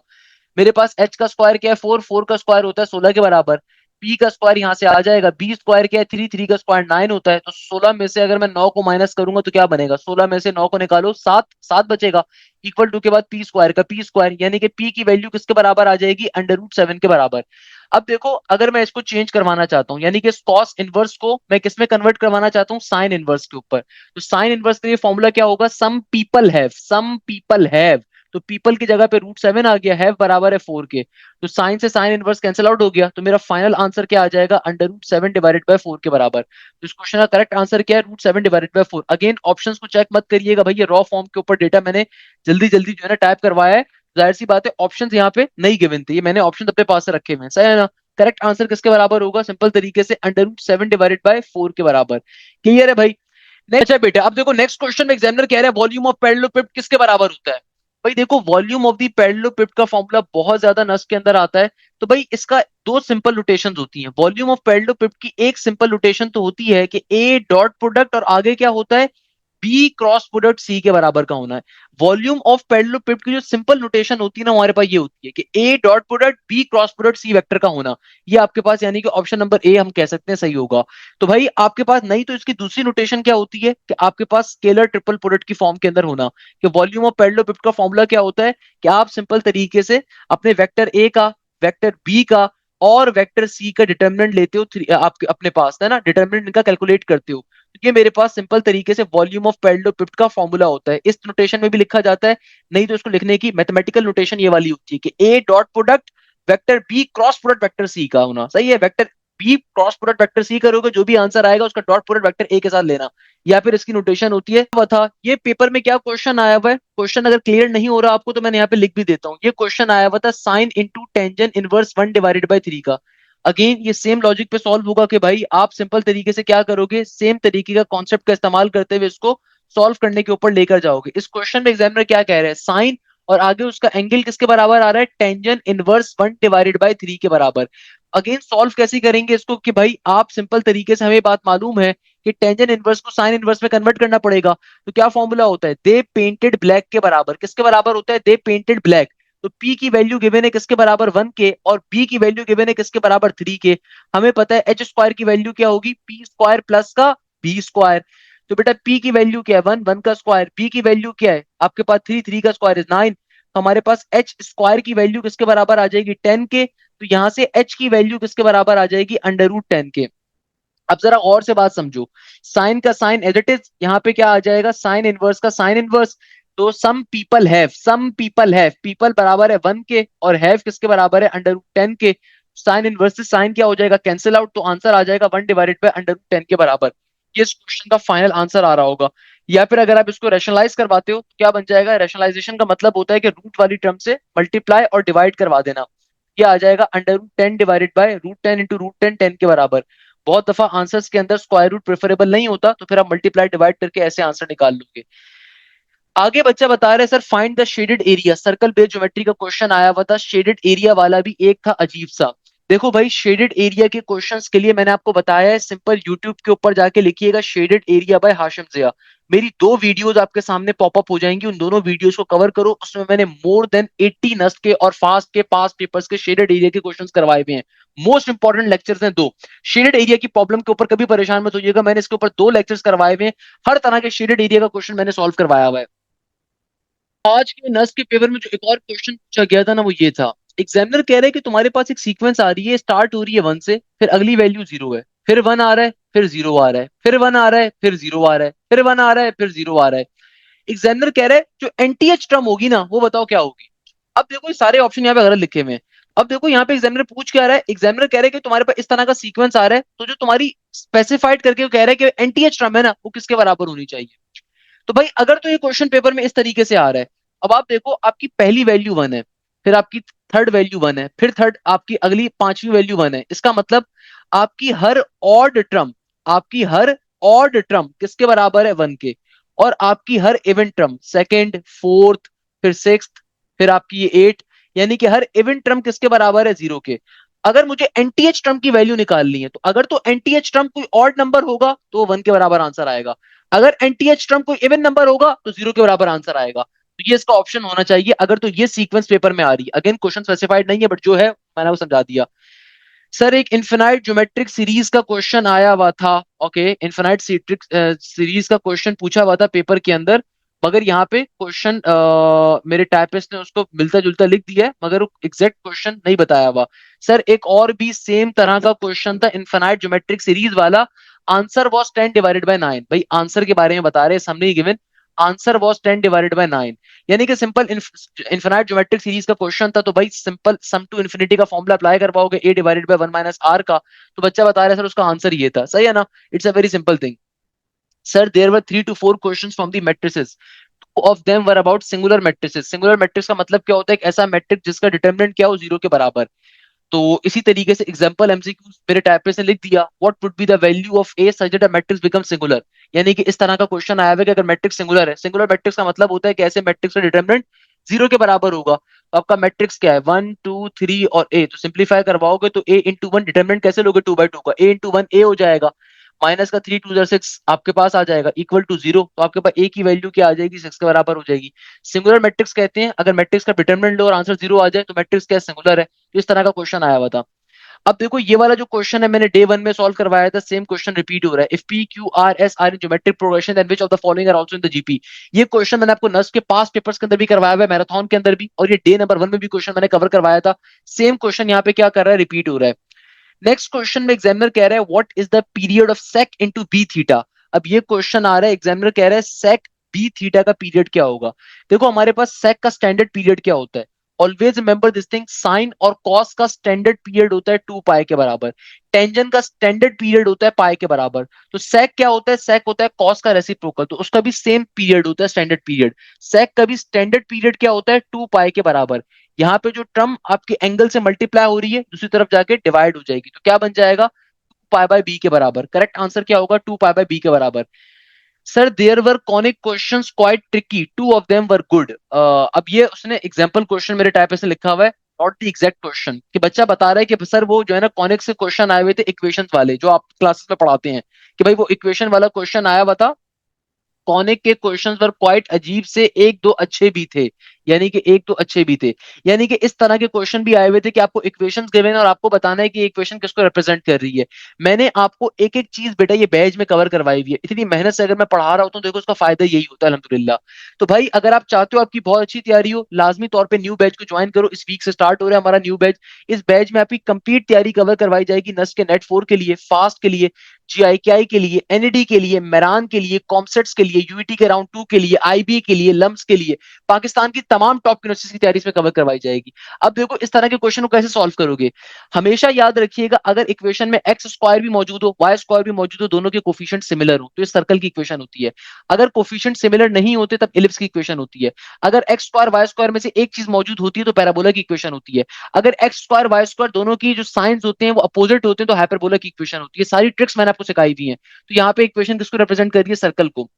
मेरे पास एच का स्क्वायर क्या है? 4, 4 का स्क्वायर होता है 16 के बराबर। पी का स्क्वायर यहां से आ जाएगा, बी स्क्वायर क्या है? 3, 3 का स्क्वायर 9 होता है। तो 16 में से अगर मैं 9 को माइनस करूंगा तो क्या बनेगा? 16 में से 9 को निकालो, 7, 7 बचेगा। इक्वल टू के बाद पी स्क्वायर का पी स्क्वायर, यानी कि पी की वैल्यू किसके बराबर आ जाएगी? √7 के बराबर। अब देखो अगर मैं इसको चेंज करवाना चाहता हूँ, यानी कि कॉस इनवर्स को मैं किस में कन्वर्ट करवाना चाहता हूँ? साइन इनवर्स के ऊपर। तो साइन इनवर्स के लिए फॉर्मूला क्या होगा? Some people have, some people have. तो पीपल की जगह पे √7 आ गया, हैव बराबर है 4 के। तो साइन से साइन इनवर्स कैंसिल आउट हो गया, तो मेरा फाइनल आंसर क्या आ जाएगा? √7 डिवाइडेड बाय 4 के बराबर। तो इस क्वेश्चन का करेक्ट आंसर क्या है? √7 डिवाइडेड बाय 4। अगेन ऑप्शंस को चेक मत करिएगा भाई, ये रॉ फॉर्म के ऊपर डेटा मैंने जल्दी जल्दी जो है ना टाइप करवाया है। जाहिर सी बात है ऑप्शंस यहाँ पे नहीं गिवन थे, ये मैंने ऑप्शन अपने पास से रखे हुए हैं, सही है ना? करेक्ट आंसर किसके बराबर होगा? सिंपल तरीके से √7 डिवाइडेड बाय 4 के बराबर। क्लियर है भाई? अच्छा बेटा अब देखो नेक्स्ट क्वेश्चन में एग्जामिनर कह रहा है वॉल्यूम ऑफ पैरेललोपिड किसके बराबर होता है? भाई देखो वॉल्यूम ऑफ द पैरेललोपिड का फॉर्मूला बहुत ज्यादा नस के अंदर आता है। तो भाई इसका दो सिंपल रोटेशंस होती हैं। वॉल्यूम ऑफ पैरेललोपिड की एक सिंपल रोटेशन तो होती है कि ए डॉट प्रोडक्ट और आगे क्या होता है? बी क्रॉस प्रोडक्ट सी के बराबर का होना है। वॉल्यूम ऑफ पैरेललोपिड की जो सिंपल नोटेशन होती है ना हमारे पास ये होती है कि A dot product B cross product C vector का होना। ये आपके पास यानी कि ऑप्शन नंबर ए हम कह सकते हैं सही होगा। तो भाई आपके पास नहीं तो इसकी दूसरी नोटेशन क्या होती है कि आपके पास स्केलर ट्रिपल प्रोडक्ट की फॉर्म के अंदर होना। कि वॉल्यूम ऑफ पैरेललोपिड का फॉर्मूला क्या होता है कि आप सिंपल तरीके से अपने वेक्टर ए का, वेक्टर बी का और वेक्टर सी का डिटर्मिनेंट लेते हो, आपके अपने पास है ना, डिटर्मिनेंट इनका कैलकुलेट करते हो। ये मेरे पास सिंपल तरीके से वॉल्यूम ऑफ पैरेललोपिड का फॉर्मूला होता है। इस नोटेशन में भी लिखा जाता है, नहीं तो इसको लिखने की मैथमेटिकल नोटेशन ये वाली होती है कि A dot product vector B cross product vector C का होना। सही है? Vector B cross product vector C करोगे, जो भी आंसर आएगा उसका डॉट प्रोडक्ट वेक्टर ए के साथ लेना, या फिर इसकी नोटेशन होती है। था ये पेपर में क्या क्वेश्चन आया हुआ है? क्वेश्चन अगर क्लियर नहीं हो रहा आपको तो मैंने यहाँ पे लिख भी देता हूँ। ये क्वेश्चन आया हुआ था sine into tangent inverse 1 divided by 3 का। अगेन ये सेम लॉजिक पे सॉल्व होगा कि भाई आप सिंपल तरीके से क्या करोगे, सेम तरीके का कॉन्सेप्ट का इस्तेमाल करते हुए इसको सॉल्व करने के ऊपर लेकर जाओगे। इस क्वेश्चन में एग्जामिनर क्या कह रहे हैं? साइन और आगे उसका एंगल किसके बराबर आ रहा है? टेंजेंट इनवर्स 1 डिवाइडेड बाय 3 के बराबर। अगेन सॉल्व कैसे करेंगे इसको कि भाई आप सिंपल तरीके से, हमें बात मालूम है कि टेंजेंट इनवर्स को साइन इनवर्स में कन्वर्ट करना पड़ेगा। तो क्या फॉर्मूला होता है? दे पेंटेड ब्लैक के बराबर। किसके बराबर होता है? दे पेंटेड ब्लैक। तो P की वैल्यू गिवन है किसके बराबर? 1 के, और B की वैल्यू गिवन है किसके बराबर? 3 के। हमें पता है एच स्क्वायर की वैल्यू क्या होगी? पी स्क्वायर प्लस का बी स्क्वायर। तो बेटा P की वैल्यू क्या है? 1, 1 का स्क्वायर। B की वैल्यू क्या है आपके पास? 3, 3 का स्क्वायर इज 9। तो हमारे पास एच स्क्वायर की वैल्यू किसके बराबर आ जाएगी? 10 के। तो यहां से एच की वैल्यू किसके बराबर आ जाएगी? √10 के। अब जरा और से बात समझो, साइन का साइन एज इट इज, यहाँ पे क्या आ जाएगा? साइन इनवर्स का साइन इनवर्स। तो some people have, some people have, people बराबर है 1 के और हैव किसके बराबर है? √10 के। साइन इनवर्स से साइन क्या हो जाएगा? Cancel out. तो आंसर आ जाएगा 1 डिवाइडेड बाय √10 के बराबर। ये इस क्वेश्चन का फाइनल आंसर आ रहा होगा। या फिर अगर आप इसको रैशनलाइज करवाते हो तो क्या बन जाएगा? रैशनलाइजेशन का मतलब होता है कि रूट वाली टर्म से मल्टीप्लाई और डिवाइड करवा देना। ये आ जाएगा √10 डिवाइडेड बाय √10 इंटू √10, 10 के बराबर। बहुत दफा आंसर्स के अंदर स्क्वायर रूट प्रेफरेबल नहीं होता, तो फिर आप मल्टीप्लाई डिवाइड करके ऐसे आंसर निकाल लोगे। आगे बच्चा बता रहे sir find the shaded area. Circle based geometry का क्वेश्चन आया हुआ था, शेडेड एरिया वाला भी एक था अजीब सा। देखो भाई शेडेड एरिया के क्वेश्चंस के लिए मैंने आपको बताया है, सिंपल यूट्यूब के ऊपर जाके लिखिएगा शेडेड एरिया बाय हाशिम जिया। मेरी दो वीडियोस आपके सामने पॉपअप हो जाएंगी, उन दोनों वीडियोस को कवर करो। उसमें मैंने मोर देन 80 नस्ट के और फास्ट के पास पेपर्स के शेडेड एरिया के क्वेश्चंस करवाए हुए हैं। मोस्ट इंपॉर्टेंट लेक्चर्स हैं दो। शेडेड एरिया की प्रॉब्लम के ऊपर कभी परेशान मत होइएगा, मैंने इसके ऊपर दो लेक्चर्स करवाए हुए हैं। हर तरह के शेडेड एरिया का क्वेश्चन मैंने सॉल्व करवाया हुआ है। आज के नस्ट के पेपर में जो एक और क्वेश्चन पूछा गया था ना, वो ये था। एग्जामिनर कह रहे हैं कि तुम्हारे पास एक सीक्वेंस आ रही है, स्टार्ट हो रही है 1 से, फिर अगली वैल्यू 0 है, फिर 1 आ रहा है, फिर 0 आ रहा है, फिर 1 आ रहा है, फिर 0 आ रहा है, फिर 1 आ रहा है, फिर 0 आ रहा है। एग्जामिनर कह रहा है जो एनटीएच टर्म होगी ना वो बताओ क्या होगी। अब देखो ये सारे ऑप्शन यहाँ पे गलत लिखे हुए हैं। अब देखो यहाँ पे एग्जामिनर पूछ क्या रहा है, एग्जामिनर कह रहा है कि तुम्हारे पास इस तरह का सीक्वेंस आ रहा है, तो जो तुम्हारी स्पेसिफाइड करके वो कह रहा है कि एनटीएच टर्म है ना वो किसके बराबर होनी चाहिए। तो भाई अगर तो ये क्वेश्चन पेपर में इस तरीके से आ रहा है, अब आप देखो आपकी पहली वैल्यू 1 है, फिर आपकी थर्ड वैल्यू 1 है, फिर थर्ड आपकी अगली पांचवी वैल्यू 1 है, इसका मतलब आपकी हर ऑड टर्म, आपकी हर ऑड टर्म किसके बराबर है 1 के, और आपकी her even term second fourth फिर सिक्स्थ फिर आपकी ये 8, यानी कि हर इवन टर्म किसके बराबर है 0 के। अगर मुझे एनटीएच टर्म की वैल्यू निकालनी है तो अगर तो एनटीएच टर्म कोई ऑड नंबर होगा तो वो 1 के बराबर आंसर आएगा, अगर एनटीएच टर्म कोई इवन नंबर होगा तो 0 के बराबर आंसर आएगा। तो ये इसका ऑप्शन होना चाहिए अगर तो ये सीक्वेंस पेपर में आ रही है। अगेन क्वेश्चन स्पेसिफाइड नहीं है बट जो है मैंने वो समझा दिया। सर एक इन्फिनाइट ज्योमेट्रिक सीरीज का क्वेश्चन आया हुआ था, ओके इन्फिनाइट सीरीज का क्वेश्चन पूछा हुआ था पेपर के अंदर, मगर यहाँ पे क्वेश्चन मेरे टाइपिस्ट ने उसको मिलता जुलता लिख दिया है मगर वो एग्जैक्ट क्वेश्चन नहीं बताया हुआ। सर एक और भी सेम तरह का क्वेश्चन था इन्फिनाइट ज्योमेट्रिक सीरीज वाला, आंसर वॉज 10/9। भाई आंसर के बारे में बता रहे हैं, हमने गिवन आंसर वॉज 10/9, यानी कि सिंपल इन्फिनाइट ज्योमेट्रिक सीरीज का क्वेश्चन था, तो भाई सिंपल सम टू इन्फिनिटी का फॉर्मूला अप्लाई कर पाओगे a/1 - r का, तो बच्चा बता रहा है सर उसका आंसर ये था, सही है ना। It's a very simple thing. Sir there were 3 to 4 questions from the matrices, of them were about singular matrices. Singular matrix का मतलब क्या होता है, एक ऐसा मैट्रिक्स जिसका डिटरमिनेंट क्या हो 0 के बराबर। तो इसी तरीके से एग्जांपल एमसीक्यू मेरे टाइपिस्ट ने लिख दिया, what would be the value of A such that a matrix become singular, यानी कि इस तरह का क्वेश्चन आया हुआ है कि अगर मैट्रिक्स सिंगुलर है, सिंगुलर मैट्रिक्स का मतलब होता है कि ऐसे मैट्रिक्स का डिटरमिनेंट 0 के बराबर होगा। तो आपका मैट्रिक्स क्या है 1 2 3 और ए, तो सिंप्लीफाई करवाओगे तो a × 1 डिटरमिनेंट कैसे लोगे 2/2 का, a × 1 a हो जाएगा, माइनस का 3 2 6 आपके पास आ जाएगा इक्वल टू 0, तो आपके पास ए की वैल्यू क्या आ जाएगी 6 के बराबर हो जाएगी। सिंगुलर मैट्रिक्स कहते हैं अगर मैट्रिक्स का डिटरमिनेंट लो और आंसर 0 आ जाए तो मैट्रिक्स क्या सिंगुलर है। तो इस तरह का क्वेश्चन आया हुआ था। अब देखो ये वाला जो क्वेश्चन है मैंने डे 1 में सॉल्व करवाया था, सेम क्वेश्चन रिपीट हो रहा है। If P Q R S are in geometric progression then which of the following are also in the GP. ये क्वेश्चन मैंने आपको नर्स के पास पेपर्स के अंदर भी करवाया हुआ है, मैराथन के अंदर भी, और ये डे नंबर 1 में भी क्वेश्चन मैंने कवर करवाया था। सेम क्वेश्चन यहाँ पे क्या कर रहा है, रिपीट हो रहा है। नेक्स्ट क्वेश्चन में एग्जामिनर कह रहा है what is the period of sec into B theta. अब ये क्वेश्चन आ रहा है, एग्जामिनर कह रहा है सेक बी थीटा का पीरियड क्या होगा। देखो हमारे पास सेक का स्टैंडर्ड पीरियड क्या होता है, always remember this thing, sine और कॉस का स्टैंडर्ड पीरियड होता है 2 पाई के बराबर, टेंजन का स्टैंडर्ड पीरियड होता है पाई के बराबर। तो सेक क्या होता है, सेक होता है कॉस का रेसिप्रोकल, तो उसका भी सेम पीरियड होता है स्टैंडर्ड पीरियड। सेक का भी स्टैंडर्ड पीरियड क्या होता है 2 पाई के बराबर। यहाँ पे जो टर्म आपके एंगल से मल्टीप्लाई हो रही है दूसरी तरफ जाके डिवाइड हो जाएगी, तो क्या बन जाएगा 2 पाई बाय बी के बराबर। करेक्ट आंसर क्या होगा 2 पाई बाय बी के बराबर। Sir there were conic questions quite tricky, 2 of them were good. अब ये उसने एग्जांपल क्वेश्चन मेरे टाइप से लिखा हुआ है, नॉट द एग्जैक्ट क्वेश्चन, कि बच्चा बता रहा है कि सर वो जो है ना कॉनिक से क्वेश्चन आए हुए थे इक्वेशंस वाले जो आप क्लासेस में पढ़ाते हैं, कि भाई वो इक्वेशन वाला क्वेश्चन आया हुआ था, कॉनिक के क्वेश्चंस पर क्वाइट अजीब से एक दो अच्छे भी थे, यानी कि एक दो अच्छे भी थे, यानी कि इस तरह के क्वेश्चन भी आए हुए थे कि आपको इक्वेशंस गिवन है और आपको बताना है कि इक्वेशन किसको रिप्रेजेंट कर रही है। मैंने आपको एक एक चीज बेटा ये बैच में कवर करवाई हुई है, इतनी मेहनत से अगर मैं पढ़ा रहा हूँ तो देखो उसका फायदा यही होता है अल्हम्दुलिल्लाह। तो भाई अगर आप चाहते हो आपकी बहुत अच्छी तैयारी हो, लाजमी तौर पर न्यू बैच को ज्वाइन करो, इस वीक से स्टार्ट हो रहा है हमारा न्यू बैच। इस बैच में आपकी कंप्लीट तैयारी कवर करवाई जाएगी, नस्ट के नेट 4 के लिए, फास्ट के लिए, जीआईकेआई के लिए, एनईडी के लिए, मेरान के लिए, कॉमसेट्स के लिए, यूईटी के राउंड 2 के लिए, आईबी के लिए, लम्स के लिए, पाकिस्तान की तमाम टॉप यूनिवर्सिटीज की तैयारी इसमें कवर करवाई जाएगी। अब देखो इस तरह के क्वेश्चन को कैसे सॉल्व करोगे, हमेशा याद रखिएगा अगर इक्वेशन में एक्स स्क्वायर भी मौजूद हो वाई स्क्वायर भी मौजूद हो, दोनों के कोफिशिएंट सिमिलर हो तो ये सर्कल की इक्वेशन होती है। अगर कोफिशिएंट सिमिलर नहीं होते तब इलिप्स की इक्वेशन होती है। अगर एक्स स्क्वायर वाई स्क्वायर में से एक चीज मौजूद होती है तो पैराबोला की इक्वेशन होती है। अगर एक्स स्क्वायर वाई स्क्वायर दोनों की जो साइंस होते हैं वो अपोजिट होते हैं तो हाइपरबोला की इक्वेशन होती है। सारी ट्रिक्स मैंने आपको सिखाई हुई है। तो यहाँ पे इक्वेशन किसको रिप्रेजेंट कर रही है, सर्कल को।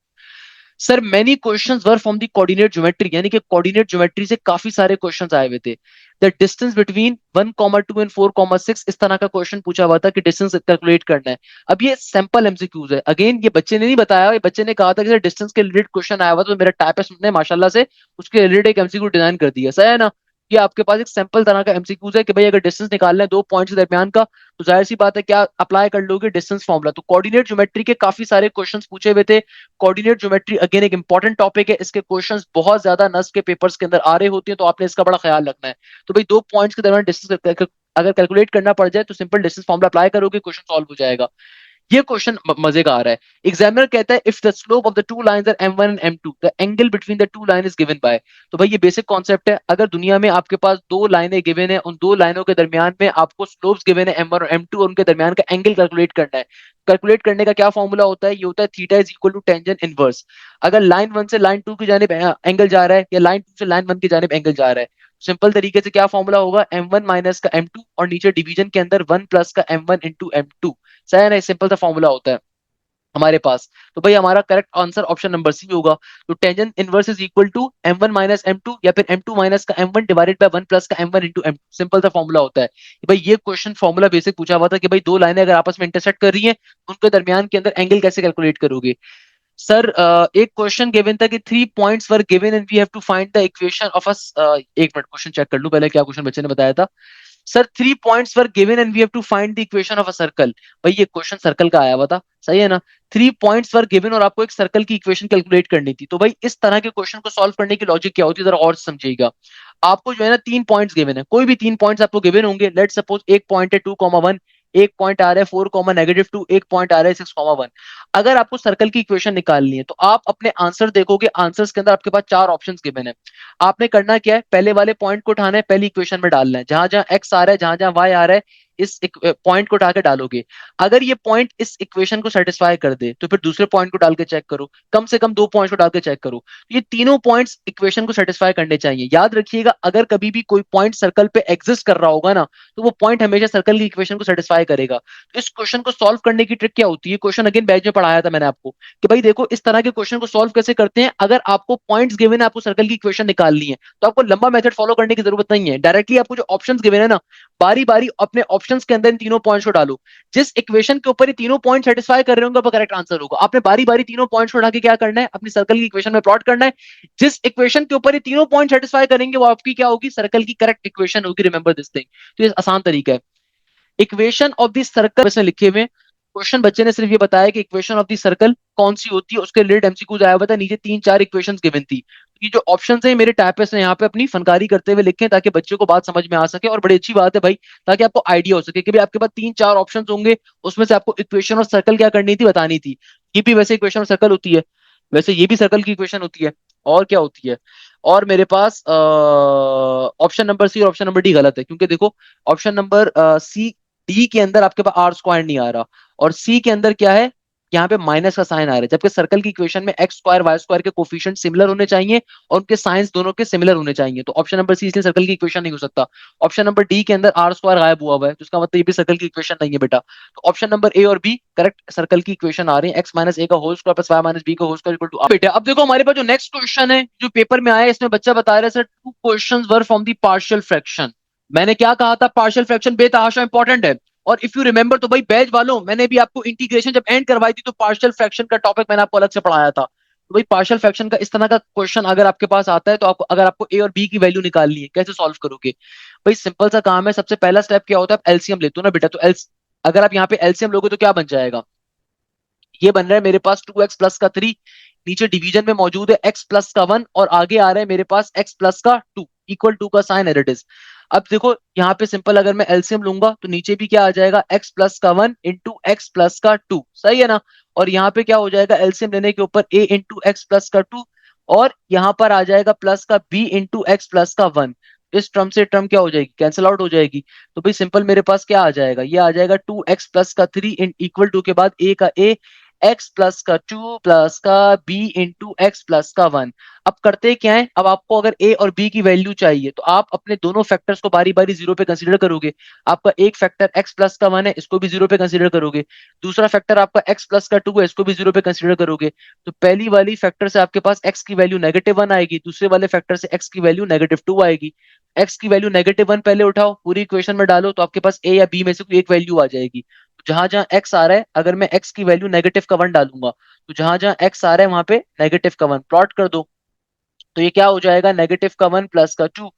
Sir many questions were from the coordinate geometry, यानी कि कोऑर्डिनेट ज्योमेट्री से काफी सारे क्वेश्चंस आए हुए थे। द डिस्टेंस बिटवीन 1, 2 एंड 4, 6, इस तरह का क्वेश्चन पूछा हुआ था कि डिस्टेंस कैलकुलेट करना है। अब ये सैंपल एमसीक्यूज है, अगेन ये बच्चे ने नहीं बताया, ये बच्चे ने कहा था कि सर डिस्टेंस के रिलेटेड क्वेश्चन आया हुआ तो मेरा टाइपिस्ट ने माशाल्लाह से उसके रिलेटेड एक एमसीक्यू डिजाइन कर दिया, सही है ना। ये आपके पास एक सिंपल तरह का एमसीक्यूज है कि भाई अगर डिस्टेंस निकालना है दो पॉइंट्स के दरमियान का, तो जाहिर सी बात है क्या अप्लाई कर लोगे, डिस्टेंस फॉर्मूला। तो कोऑर्डिनेट ज्योमेट्री के काफी सारे क्वेश्चंस पूछे हुए थे। कोऑर्डिनेट ज्योमेट्री अगेन एक इंपॉर्टेंट टॉपिक है, इसके क्वेश्चंस बहुत ज्यादा नस के पेपर्स के अंदर आ रहे होते हैं, तो आपने इसका बड़ा ख्याल रखना है। तो भाई दो पॉइंट्स के दरमियान डिस्टेंस अगर कैलकुलेट करना पड़ जाए तो सिंपल डिस्टेंस फॉर्मूला अप्लाई करोगे, क्वेश्चन सॉल्व हो जाएगा। ये क्वेश्चन मजे का आ रहा है। एग्जामिनर कहता है if the slope of the two lines are m1 and m2 the angle between the two line is given by. तो भाई ये बेसिक कॉन्सेप्ट है, अगर दुनिया में आपके पास दो लाइनें गिवन है, उन दो लाइनों के दरमियान में आपको स्लोप्स गिवन है m1 और m2 और उनके दरमियान का एंगल कैलकुलेट करना है। कैलकुलेट करने का क्या फॉर्मूला होता है, ये होता है theta is equal to tangent inverse. अगर लाइन वन से लाइन टू की जानिब एंगल जा रहा है या लाइन टू से लाइन वन की जानिब एंगल जा रहा है, सिंपल तरीके से क्या फॉर्मूला होगा, m1 माइनस का m2 और नीचे डिवीजन के अंदर 1 प्लस का m1 इंटू m2। सही है ना, सिंपल सा फॉर्मूला होता है हमारे पास। तो भाई हमारा correct answer option number C होगा। तो tangent inverse is equal to m1 minus m2 या फिर m2 माइनस का m1 डिवाइडेड बाय 1 प्लस का m1 इंटू m2। सिंपल सा फॉर्मूला होता है कि भाई ये क्वेश्चन फॉर्मूला बेसिक पूछा हुआ था कि भाई दो लाइनें अगर आपस में इंटरसेक्ट कर रही हैं, उनके दरमियान के अंदर एंगल कैसे कैलकुलेट करोगे। सर एक क्वेश्चन गिवन था कि 3 points were given and we have to find the equation of a, एक मिनट क्वेश्चन चेक कर लूं पहले क्या क्वेश्चन बच्चे ने बताया था। Sir 3 points were given and we have to find the equation of a circle. भाई ये क्वेश्चन सर्कल का आया हुआ था, सही है ना। 3 पॉइंट्स वर गिवन और आपको एक सर्कल की इक्वेशन कैलकुलेट करनी थी। तो भाई इस तरह के क्वेश्चन को सॉल्व करने की लॉजिक क्या होती है, जरा और समझिएगा। आपको जो है ना 3 पॉइंट्स गिवन है, कोई भी 3 पॉइंट्स आपको गिवन होंगे। लेट सपोज एक पॉइंट है 2,1, एक पॉइंट आ रहा है 4,-2, एक पॉइंट आ रहा है 6,1। अगर आपको सर्कल की इक्वेशन निकालनी है तो आप अपने आंसर देखोगे, आंसर्स के अंदर आपके पास चार ऑप्शंस गिवन है। आपने करना क्या है, पहले वाले पॉइंट को उठाना है, पहली इक्वेशन में डालना है, जहां जहां एक्स आ रहा है जहां जहां वाई आ रहा है, इस पॉइंट को उठा के डालोगे। अगर ये पॉइंट इस इक्वेशन को सेटिस्फाई कर दे तो फिर दूसरे पॉइंट को डाल के चेक करो, कम से कम दो पॉइंट्स को डाल के चेक करो। ये तीनों पॉइंट्स इक्वेशन को सेटिस्फाई करने चाहिए। याद रखिएगा, अगर कभी भी कोई पॉइंट सर्कल पे एग्जिस्ट कर रहा होगा ना, तो वो पॉइंट हमेशा सर्कल की इक्वेशन को सेटिस्फाई करेगा। तो इस क्वेश्चन को सॉल्व करने की ट्रिक क्या होती है, क्वेश्चन अगेन बैच में पढ़ाया था मैंने आपको कि भाई देखो इस तरह के क्वेश्चन को सॉल्व कैसे करते हैं। अगर आपको पॉइंट्स गिवन है, आपको सर्कल की इक्वेशन निकालनी है, तो आपको लंबा मेथड फॉलो करने की जरूरत नहीं है। डायरेक्टली आपको जो ऑप्शंस गिवन है ना, बारी बारी अपने ऑप्शंस के अंदर इन तीनों पॉइंट्स को डालो। जिस इक्वेशन के ऊपर ये तीनों पॉइंट सेटिस्फाई कर रहे होंगे, वो करेक्ट आंसर होगा। आपने बारी बारी तीनों पॉइंट्स को उठा के क्या करना है, अपनी सर्कल की इक्वेशन में प्लॉट करना है। जिस इक्वेशन के ऊपर ये तीनों पॉइंट सेटिस्फाई करेंगे, वो आपकी क्या होगी, सर्कल की करेक्ट इक्वेशन होगी। Remember this thing. तो ये आसान तरीका है। इक्वेशन ऑफ द सर्कल इसमें लिखे हुए क्वेश्चन, बच्चे ने सिर्फ ये बताया कि इक्वेशन ऑफ द सर्कल कौन सी होती है, उसके रिलेटेड एमसीक्यूज आया हुआ था। नीचे तीन चार इक्वेशंस गिवन थी। ये जो ऑप्शंस हैं मेरे टाइपिस्ट ने यहाँ पे अपनी फनकारी करते हुए लिखे हैं, ताकि बच्चे को बात समझ में आ सके। और बड़ी अच्छी बात है भाई, ताकि आपको आइडिया हो सके कि भाई आपके पास तीन चार ऑप्शंस होंगे, उसमें से आपको इक्वेशन और सर्कल क्या करनी थी, बतानी थी। ये भी वैसे इक्वेशन और सर्कल होती है, वैसे ये भी सर्कल की इक्वेशन होती है। और क्या होती है, और मेरे पास ऑप्शन नंबर सी और ऑप्शन नंबर डी गलत है, क्योंकि देखो ऑप्शन नंबर सी डी के अंदर आपके पास आर स्क्वायर नहीं आ रहा, और सी के अंदर क्या है, यहाँ पे माइनस का साइन आ रहा है। जबकि सर्कल की इक्वेशन में एक्स स्क्वायर वाई स्क्वायर के कोफिशिएंट सिमिलर होने चाहिए और उनके साइंस दोनों के सिमिलर होने चाहिए। तो ऑप्शन नंबर सी इसलिए सर्कल की इक्वेशन नहीं हो सकता। ऑप्शन नंबर डी के अंदर आर स्क्वायर गायब हुआ है, तो इसका मतलब ये भी सर्कल की इक्वेशन नहीं है बेटा। तो ऑप्शन नंबर ए और बी करेक्ट सर्कल की इक्वेशन आ रही है। एक्स माइनस ए का whole square plus Y minus B का होल स्क्वायर इक्वल टू। बेटा अब देखो हमारे पास जो नेक्स्ट क्वेश्चन है जो पेपर में आया है, इसमें बच्चा बता रहा है sir two questions were from the partial fraction. मैंने क्या कहा था, पार्शियल फ्रैक्शन बेतहाशा इंपॉर्टेंट है। और इफ यू रिमेंबर तो भाई बैच वालों, मैंने भी आपको इंटीग्रेशन जब एंड करवाई थी तो पार्शियल फ्रैक्शन का टॉपिक मैंने आपको अलग से पढ़ाया था। तो भाई पार्शियल फ्रैक्शन का इस तरह का क्वेश्चन अगर आपके पास आता है, तो आपको अगर आपको ए और बी की वैल्यू निकालनी है, कैसे सॉल्व करोगे। भाई सिंपल सा काम है, सबसे पहला स्टेप क्या होता है, आप एलसीएम लेते हो ना बेटा। तो अगर आप यहाँ पे एलसीएम लोगे तो क्या बन जाएगा, ये बन रहा है मेरे पास 2x+3, नीचे डिवीजन में मौजूद है x+1 और आगे आ रहा है मेरे पास x+2 इक्वल टू का साइन एज इट इज। अब देखो यहाँ पे सिंपल अगर मैं एलसीएम लूंगा तो नीचे भी क्या आ जाएगा, x+1 इंटू x+2, सही है ना। और यहाँ पे क्या हो जाएगा, एलसीएम लेने के ऊपर a इंटू x+2, और यहाँ पर आ जाएगा प्लस का b इंटू x+1। इस टर्म से टर्म क्या हो जाएगी, कैंसिल आउट हो जाएगी। तो भाई सिंपल मेरे पास क्या आ जाएगा, ये आ जाएगा 2x+3 इन इक्वल टू के बाद a का a, x+2 प्लस का b इंटू x+1। अब करते क्या है, अब आपको अगर a और b की वैल्यू चाहिए तो आप अपने दोनों फैक्टर्स को बारी बारी जीरो पे कंसीडर करोगे। आपका एक फैक्टर x+1 है, इसको भी जीरो पे कंसीडर करोगे। दूसरा फैक्टर आपका x+2 है, इसको भी जीरो पे कंसीडर करोगे। तो पहली वाली फैक्टर से आपके पास x की वैल्यू -1 आएगी, दूसरे वाले फैक्टर से x की वैल्यू -2 आएगी। x की वैल्यू -1 पहले उठाओ, पूरी इक्वेशन में डालो, तो आपके पास a या b में से कोई एक वैल्यू आ जाएगी। जहां जहां x आ रहा है, अगर मैं x की वैल्यू -1 डालूंगा, तो जहां जहां x आ रहा है वहां पे -1 प्लॉट कर दो। तो ये क्या हो जाएगा, -1 प्लस का 2।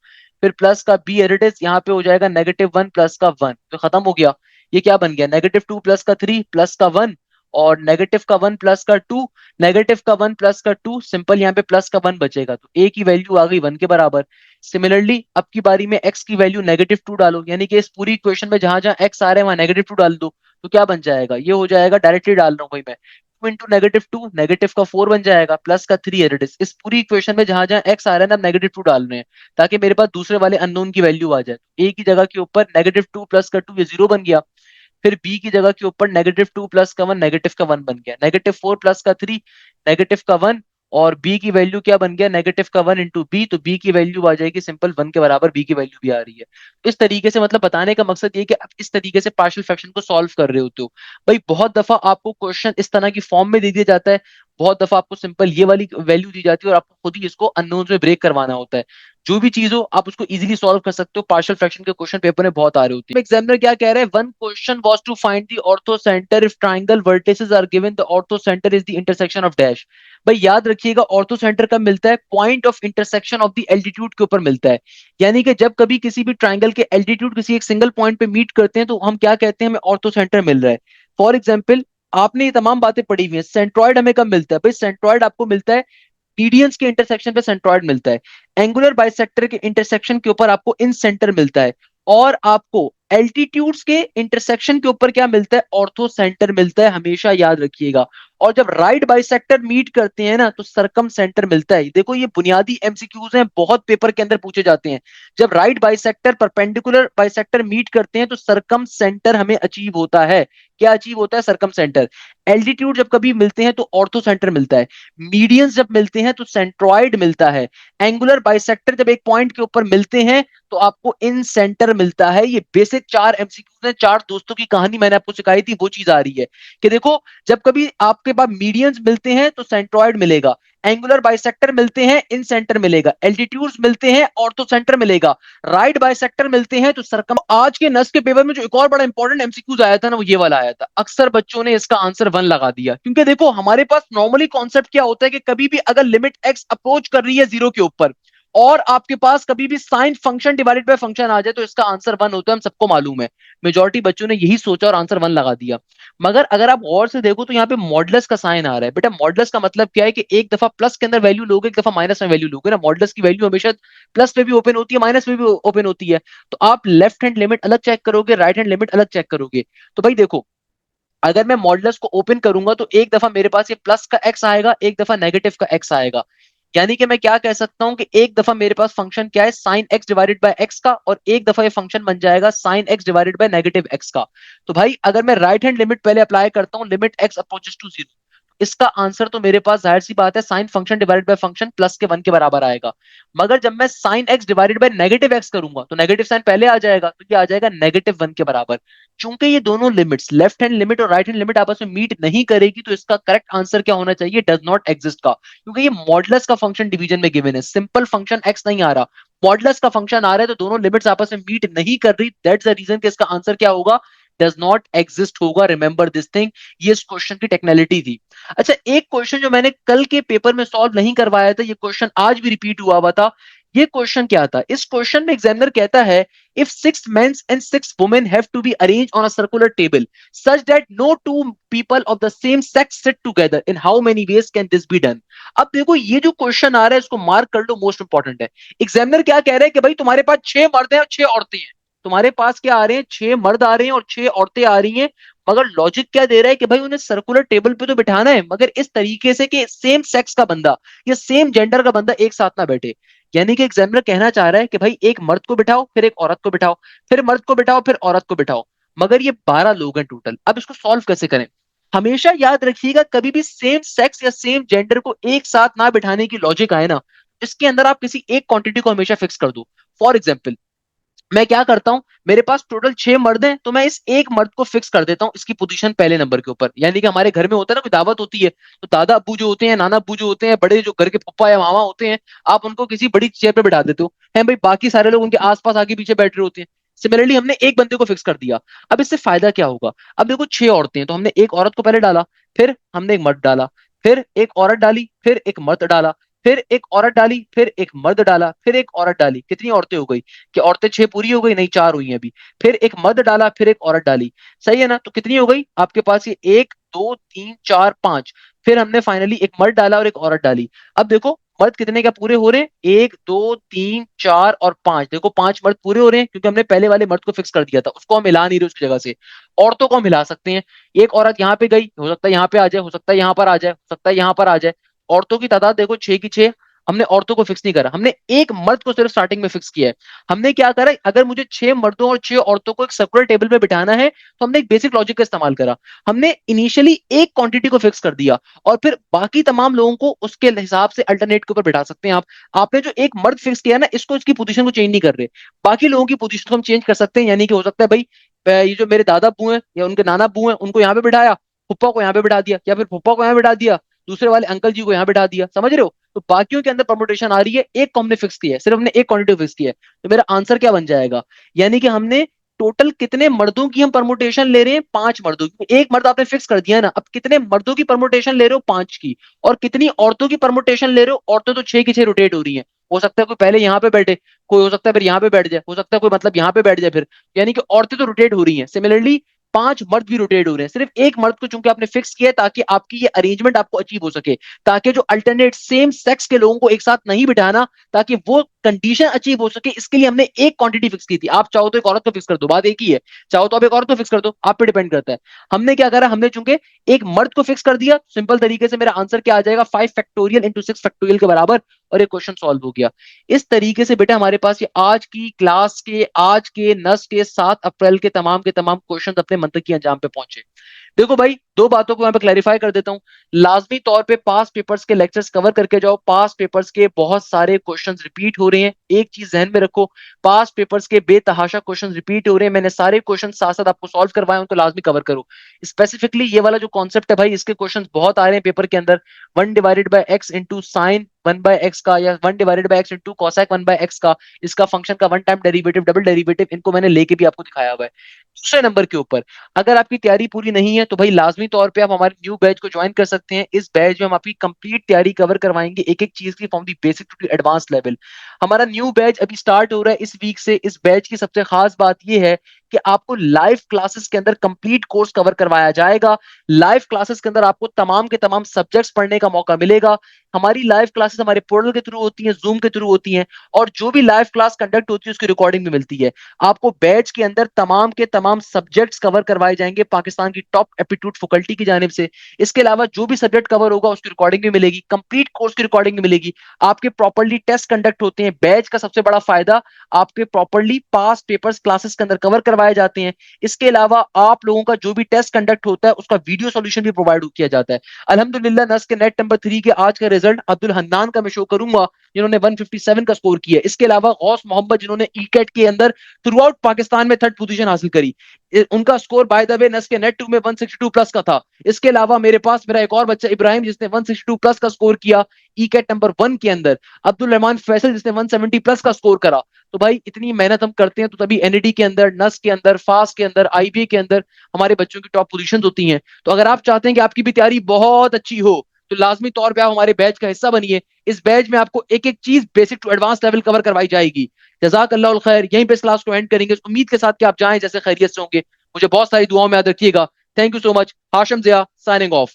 फिर प्लस का बी एरिडिस यहाँ पे हो जाएगा -1 प्लस का 1, तो खत्म हो गया। ये क्या बन गया, -2 प्लस का 3 प्लस का 1 और -1 प्लस का 2, -1 प्लस का 2, सिंपल यहाँ पे प्लस का 1 बचेगा, तो ए की वैल्यू आ गई 1 के बराबर। सिमिलरली अब की बारी में एक्स की वैल्यू -2 डालो, यानी कि इस पूरी इक्वेशन में जहां जहां एक्स आ रहे हैं वहां -2 डाल दो, तो क्या बन जाएगा, ये हो जाएगा, डायरेक्टली डाल रहा हूं भाई मैं, 2 इंटू -2, नेगेटिव का 4 बन जाएगा, प्लस का 3 एरिडिस। इस पूरी इक्वेशन में जहां जहां एक्स आ रहा है ना, हम -2 डाल रहे हैं ताकि मेरे पास दूसरे वाले अननोन की वैल्यू आ जाए। ए की जगह के ऊपर -2 प्लस का 2, ये 0 बन गया। फिर बी की जगह के ऊपर -2 प्लस का 1, -1 बन गया, -4 प्लस का 3, -1, और बी की वैल्यू क्या बन गया, -1 इंटू बी, तो बी की वैल्यू आ जाएगी सिंपल 1 के बराबर, बी की वैल्यू भी आ रही है। इस तरीके से मतलब बताने का मकसद ये कि आप इस तरीके से पार्शियल फ्रैक्शन को सॉल्व कर रहे होते हो। भाई बहुत दफा आपको क्वेश्चन इस तरह की फॉर्म में दे दिया जाता है, बहुत दफा आपको सिंपल ये वाली वैल्यू दी जाती है और आपको खुद ही इसको अननोन में ब्रेक करवाना होता है। जो भी चीज हो आप उसको इजीली सॉल्व कर सकते हो, पार्शियल फ्रैक्शन के क्वेश्चन पेपर में बहुत आ रहे होते हैं। एग्जामिनर क्या कह रहा है, one question was to find the orthocentre if triangle vertices are given, the orthocentre is the intersection of dash. भाई याद रखिएगा, ऑर्थो सेंटर कब मिलता है, point of intersection of the altitude के ऊपर मिलता है। यानी कि जब कभी किसी भी ट्राइंगल के एल्टीट्यूड किसी एक सिंगल पॉइंट पे मीट करते हैं तो हम क्या कहते हैं, हमें ऑर्थो सेंटर मिल रहा है। फॉर एग्जाम्पल, आपने ये तमाम बातें पढ़ी हुई हैं, सेंट्रॉइड हमें कब मिलता है, भाई सेंट्रॉइड आपको मिलता है मीडियंस के इंटरसेक्शन पे सेंट्रॉइड मिलता है, एंगुलर बाइसेक्टर के इंटरसेक्शन के ऊपर आपको इन सेंटर मिलता है, और आपको एल्टीट्यूड्स के इंटरसेक्शन के ऊपर क्या मिलता है, ऑर्थो सेंटर मिलता है, हमेशा याद रखिएगा। और जब राइट बाइसेक्टर मीट करते हैं ना तो सरकम सेंटर मिलता है। देखो ये बुनियादी एमसीक्यूज हैं, बहुत पेपर के अंदर पूछे जाते हैं। जब right bisector perpendicular bisector meet करते हैं तो सरकम सेंटर हमें अचीव होता है। क्या अचीव होता है, सरकम सेंटर। एल्टीट्यूड जब कभी मिलते हैं तो ऑर्थो सेंटर मिलता है, मीडियंस जब मिलते हैं तो सेंट्रॉइड मिलता है, एंगुलर बाइसेक्टर जब एक पॉइंट के ऊपर मिलते हैं तो आपको इन सेंटर मिलता है। ये बेसिक 4 एमसीक्यूज हैं, 4 दोस्तों की कहानी मैंने आपको सिखाई थी, वो चीज आ रही है कि देखो जब कभी आपके पास मीडियंस मिलते हैं तो सेंट्रॉइड मिलेगा, एंगुलर बाइसेक्टर मिलते हैं इन सेंटर मिलेगा, एल्टीट्यूड्स मिलते हैं ऑर्थो सेंटर मिलेगा, राइट बाइसेक्टर मिलते हैं तो सरकम। आज के नस के पेपर में जो एक और बड़ा इंपॉर्टेंट एमसीक्यूज आया था ना, वो ये वाला आया था। अक्सर बच्चों ने इसका आंसर 1 लगा दिया, क्योंकि देखो हमारे पास नॉर्मली कॉन्सेप्ट क्या होता है कि कभी भी अगर लिमिट एक्स अप्रोच कर रही है 0 के ऊपर और आपके पास कभी भी sine function divided by function आ जाए तो इसका आंसर 1 होता है, हम सबको मालूम है। मेजॉरिटी बच्चों ने यही सोचा और आंसर 1 लगा दिया। मगर अगर आप गौर से देखो तो यहाँ पे मॉडुलस का साइन आ रहा है। बेटा मॉडुलस का मतलब क्या है कि एक दफा प्लस के अंदर वैल्यू लोगे, एक दफा माइनस में वैल्यू लोगे ना। मॉडुलस की वैल्यू हमेशा प्लस पे भी ओपन होती है, माइनस में भी ओपन होती है। तो आप लेफ्ट हैंड लिमिट अलग चेक करोगे, राइट हैंड लिमिट अलग चेक करोगे। तो भाई देखो, अगर मैं मॉडुलस को ओपन करूंगा तो एक दफा मेरे पास ये प्लस का एक्स आएगा, एक दफा नेगेटिव का एक्स आएगा। यानी कि मैं क्या कह सकता हूं कि एक दफा मेरे पास फंक्शन क्या है, sine x divided bye x का, और एक दफा ये फंक्शन बन जाएगा sine x divided by negative x का। तो भाई अगर मैं राइट हैंड लिमिट पहले अप्लाई करता हूं, लिमिट एक्स अप्रोचेस टू 0, इसका आंसर तो मेरे पास जाहिर सी बात है sign function divided by function plus के 1 के बराबर आएगा। मगर जब मैं sine x divided by negative x करूंगा तो नेगेटिव साइन पहले आ जाएगा, तो ये आ जाएगा -1 के बराबर। चूंकि ये दोनों लिमिट्स, लेफ्ट हैंड लिमिट और राइट हैंड लिमिट, आपस में मीट नहीं करेगी, तो इसका करेक्ट आंसर क्या होना चाहिए, डज नॉट एग्जिस्ट का। क्योंकि ये मॉडुलस का फंक्शन डिवीजन में गिवन है, सिंपल फंक्शन एक्स नहीं आ रहा, मॉडुलस का फंक्शन आ रहा है, तो दोनों लिमिट्स आपस में मीट नहीं कर रही। दैट्स द रीजन कि इसका आंसर क्या होगा, डज नॉट एग्जिस्ट होगा। रिमेंबर दिस थिंग, ये इस क्वेश्चन की टेक्निकलिटी थी। अच्छा, एक क्वेश्चन जो मैंने कल के पेपर में सॉल्व नहीं करवाया था, ये क्वेश्चन आज भी रिपीट हुआ था। ये क्वेश्चन क्या था, इस क्वेश्चन में एग्जामिनर कहता है if 6 men and 6 women have to be arranged on a circular table such that no two people of the same sex sit together, in how many ways can this be done? अब देखो ये जो question आ रहा है इसको mark कर लो, most important है। Examiner क्या कह रहे हैं कि भाई तुम्हारे पास 6 मर्द हैं और 6 औरतें हैं। तुम्हारे पास क्या आ रहे हैं, 6 मर्द आ रहे हैं और 6 औरतें आ रही हैं। मगर लॉजिक क्या दे रहा है कि भाई उन्हें सर्कुलर टेबल पे तो बिठाना है, मगर इस तरीके से कि सेम सेक्स का बंदा या सेम जेंडर का बंदा एक साथ ना बैठे। यानी कि एग्जामिनर कहना चाह रहा है कि भाई एक मर्द को बिठाओ, फिर एक औरत को बिठाओ, फिर मर्द को बिठाओ, फिर औरत को बिठाओ। मगर ये 12 लोग हैं टोटल। अब इसको सॉल्व कैसे करें, हमेशा याद रखिएगा, कभी भी सेम सेक्स या सेम जेंडर को एक साथ ना बिठाने की लॉजिक आए ना, इसके अंदर आप किसी एक क्वांटिटी को हमेशा फिक्स कर दो। फॉर एग्जाम्पल, मैं क्या करता हूं, मेरे पास टोटल 6 मर्द हैं, तो मैं इस एक मर्द को फिक्स कर देता हूं इसकी पोजीशन पहले नंबर के ऊपर। यानी कि हमारे घर में होता है ना, कोई दावत होती है, तो दादा अब्बू जो होते हैं, नाना अब्बू जो होते हैं, बड़े जो घर के पप्पा या मामा होते हैं, आप उनको किसी बड़ी चेयर पे बिठा देते हो, है भाई, बाकी सारे लोग उनके आसपास आगे पीछे बैठ रहे होते हैं। सिमिलरली हमने एक बंदे को फिक्स कर दिया। अब इससे फायदा क्या होगा, अब देखो 6 औरतें हैं, तो हमने एक औरत को पहले डाला, फिर हमने एक मर्द डाला, फिर एक औरत डाली, फिर एक मर्द डाला, फिर एक औरत डाली, फिर एक मर्द डाला, फिर एक औरत डाली। कितनी औरतें हो गई? कि औरतें 6 पूरी हो गई? नहीं, 4 हुई हैं अभी। फिर एक मर्द डाला, फिर एक औरत डाली। सही है ना? तो कितनी हो गई आपके पास? ये 1 2 3 4 5। फिर हमने फाइनली एक मर्द डाला और एक औरत डाली। अब देखो मर्द कितने क्या पूरे हो रहे हैं? 1 2 3 4 और 5। देखो 5 मर्द पूरे हो रहे हैं क्योंकि हमने पहले वाले मर्द को फिक्स कर दिया था, उसको हम हिला नहीं रहे उसकी जगह से। औरतों को हम हिला सकते हैं। एक औरत यहाँ पे गई, हो सकता है यहाँ पे आ जाए, हो सकता है यहाँ पर आ जाए, हो सकता है यहाँ पर आ जाए। औरतों की तादाद देखो 6 की 6। हमने औरतों को फिक्स नहीं करा, हमने एक मर्द को सिर्फ स्टार्टिंग में फिक्स किया है। हमने क्या करा, अगर मुझे 6 मर्दों और 6 औरतों को एक सर्कुलर टेबल पे बिठाना है तो हमने एक बेसिक लॉजिक का इस्तेमाल करा। हमने इनिशियली एक क्वांटिटी को फिक्स कर दिया और फिर बाकी तमाम लोगों को उसके हिसाब से अल्टरनेट के ऊपर बिठा सकते हैं आप। आपने जो एक मर्द फिक्स किया ना, इसको इसकी पोजीशन को चेंज नहीं कर रहे, बाकी लोगों की पोजीशन को हम चेंज कर सकते हैं। यानी कि हो सकता है भाई ये जो मेरे दादा बू हैं या उनके नाना बू हैं उनको यहाँ पे बिठाया, फुप्पा को यहाँ पे बिठा दिया, या फिर फुप्पा को यहाँ बिठा दिया, दूसरे वाले अंकल जी को यहाँ बिठा दिया। समझ रहे हो? तो बाकियों के अंदर परमुटेशन आ रही है, एक को हमने फिक्स किया है, सिर्फ हमने एक क्वांटिटी फिक्स किया है। तो मेरा आंसर क्या बन जाएगा? यानी कि हमने टोटल कितने मर्दों की हम परमुटेशन ले रहे हैं? 5 मर्दों की। एक मर्द आपने फिक्स कर दिया है ना, अब कितने मर्दों की परमुटेशन ले रहे हो? 5 की। और कितनी औरतों की परमुटेशन ले रहे हो? औरतें तो 6 की 6 रोटेट हो रही हैं। हो सकता है कोई पहले यहाँ पे बैठे, कोई हो सकता है फिर यहाँ पे बैठ जाए, हो सकता है कोई मतलब यहाँ पे बैठ जाए फिर। यानी कि औरतें तो रोटेट हो रही हैं, सिमिलरली 5 मर्द भी रोटेट हो रहे हैं। सिर्फ एक मर्द को चूंकि आपने फिक्स किया है ताकि आपकी ये अरेंजमेंट आपको अचीव हो सके, ताकि जो अल्टरनेट सेम सेक्स के लोगों को एक साथ नहीं बिठाना, ताकि वो कंडीशन अचीव हो सके, इसके लिए हमने एक क्वांटिटी फिक्स की थी। आप चाहो तो एक औरत को फिक्स कर दो, बात एक ही है। चाहो तो आप एक औरत को फिक्स कर दो, आप पे डिपेंड करता है। हमने क्या करा, हमने चूंकि एक मर्द को फिक्स कर दिया, सिंपल तरीके से मेरा आंसर क्या आ जाएगा? 5 फैक्टोरियल के बराबर, और एक क्वेश्चन सॉल्व हो गया। इस तरीके से बेटा हमारे पास ये आज की क्लास के, आज के नस के 7 अप्रैल के तमाम क्वेश्चन अपने मंतकी अंजाम पे पहुंचे। देखो भाई, दो बातों को यहाँ पे क्लैरिफाई कर देता हूँ। लाजमी तौर पे पास पेपर्स के लेक्चर्स कवर करके जाओ। पास पेपर्स के बहुत सारे क्वेश्चंस रिपीट हो रहे हैं, एक चीज ध्यान में रखो, पास पेपर्स के बेतहाशा क्वेश्चंस रिपीट हो रहे हैं। मैंने सारे क्वेश्चन साथ साथ आपको सॉल्व करवाए, उनको लाजमी कवर करो। स्पेसिफिकली ये वाला जो कॉन्सेप्ट है भाई, इसके क्वेश्चंस बहुत आ रहे हैं पेपर के अंदर। 1/x इंटू साइन 1/x का, या 1/x इंटू कॉसेक 1/x का, इसका फंक्शन का one time derivative, double derivative, इनको मैंने लेके भी आपको दिखाया हुआ है। दूसरे नंबर के ऊपर, अगर आपकी तैयारी पूरी नहीं है तो भाई लाजमी तौर पे आप हमारे न्यू बैच को ज्वाइन कर सकते हैं। इस बैच में हम आपकी कंप्लीट तैयारी कवर करवाएंगे, एक एक चीज की, from the basic to the advance level. हमारा न्यू बैच अभी स्टार्ट हो रहा है इस वीक से। इस बैच की सबसे खास बात यह है कि आपको लाइव क्लासेस के अंदर कंप्लीट कोर्स कवर करवाया जाएगा। लाइव क्लासेस के अंदर आपको तमाम के तमाम सब्जेक्ट्स पढ़ने का मौका मिलेगा। हमारी लाइव क्लासेस हमारे पोर्टल के थ्रू होती हैं, जूम के थ्रू होती हैं, और जो भी लाइव क्लास कंडक्ट होती है उसकी रिकॉर्डिंग भी मिलती है। आपको बैच के अंदर तमाम के तमाम सब्जेक्ट्स कवर करवाए जाएंगे पाकिस्तान की टॉप एप्टीट्यूड फैकल्टी की जानिब से। इसके अलावा जो भी सब्जेक्ट कवर होगा उसकी रिकॉर्डिंग भी मिलेगी, कंप्लीट कोर्स की रिकॉर्डिंग भी मिलेगी। आपके प्रॉपरली टेस्ट कंडक्ट होते हैं। बैच का सबसे बड़ा फायदा, आपके प्रॉपरली पास पेपर्स क्लासेस के अंदर कवर करवाए जाते हैं। इसके अलावा आप लोगों का जो भी टेस्ट कंडक्ट होता है उसका वीडियो सॉल्यूशन भी प्रोवाइड किया जाता है। अल्हम्दुलिल्लाह नस के नेट नंबर 3 के आज का रिजल्ट अब्दुल हन्नान का मैं शो करूंगा, जिन्होंने 157 का स्कोर किया। इसके अलावा गौस मोहम्मद, जिन्होंने ईकेट के अंदर थ्रू आउट पाकिस्तान में 3rd पोजीशन हासिल करी, उनका स्कोर बाय द वे नस के नेट 2 में 162 प्लस का था। इसके अलावा मेरे पास मेरा एक और बच्चा इब्राहिम, जिसने 162 प्लस का स्कोर किया ईकेट नंबर 1 के अंदर। अब्दुल रहमान फैसल, जिसने 170 प्लस का स्कोर करा। तो भाई इतनी मेहनत हम करते हैं तो तभी एनईडी के अंदर, नस के अंदर, फास्ट के अंदर, आईबीए के अंदर हमारे बच्चों की टॉप पोजीशन होती हैं। तो अगर आप चाहते हैं कि आपकी भी तैयारी बहुत अच्छी हो तो लाजमी तौर पे आप हमारे बैच का हिस्सा बनिए। इस बैच में आपको एक एक चीज basic to advance level cover करवाई जाएगी। जजाक अल्लाह खैर। यहीं पे इस क्लास को एंड करेंगे, उम्मीद के साथ कि आप जाएं जैसे खैरियत से होंगे। मुझे बहुत सारी दुआओं में याद रखिएगा। Thank you so much. Hashim Zia signing of.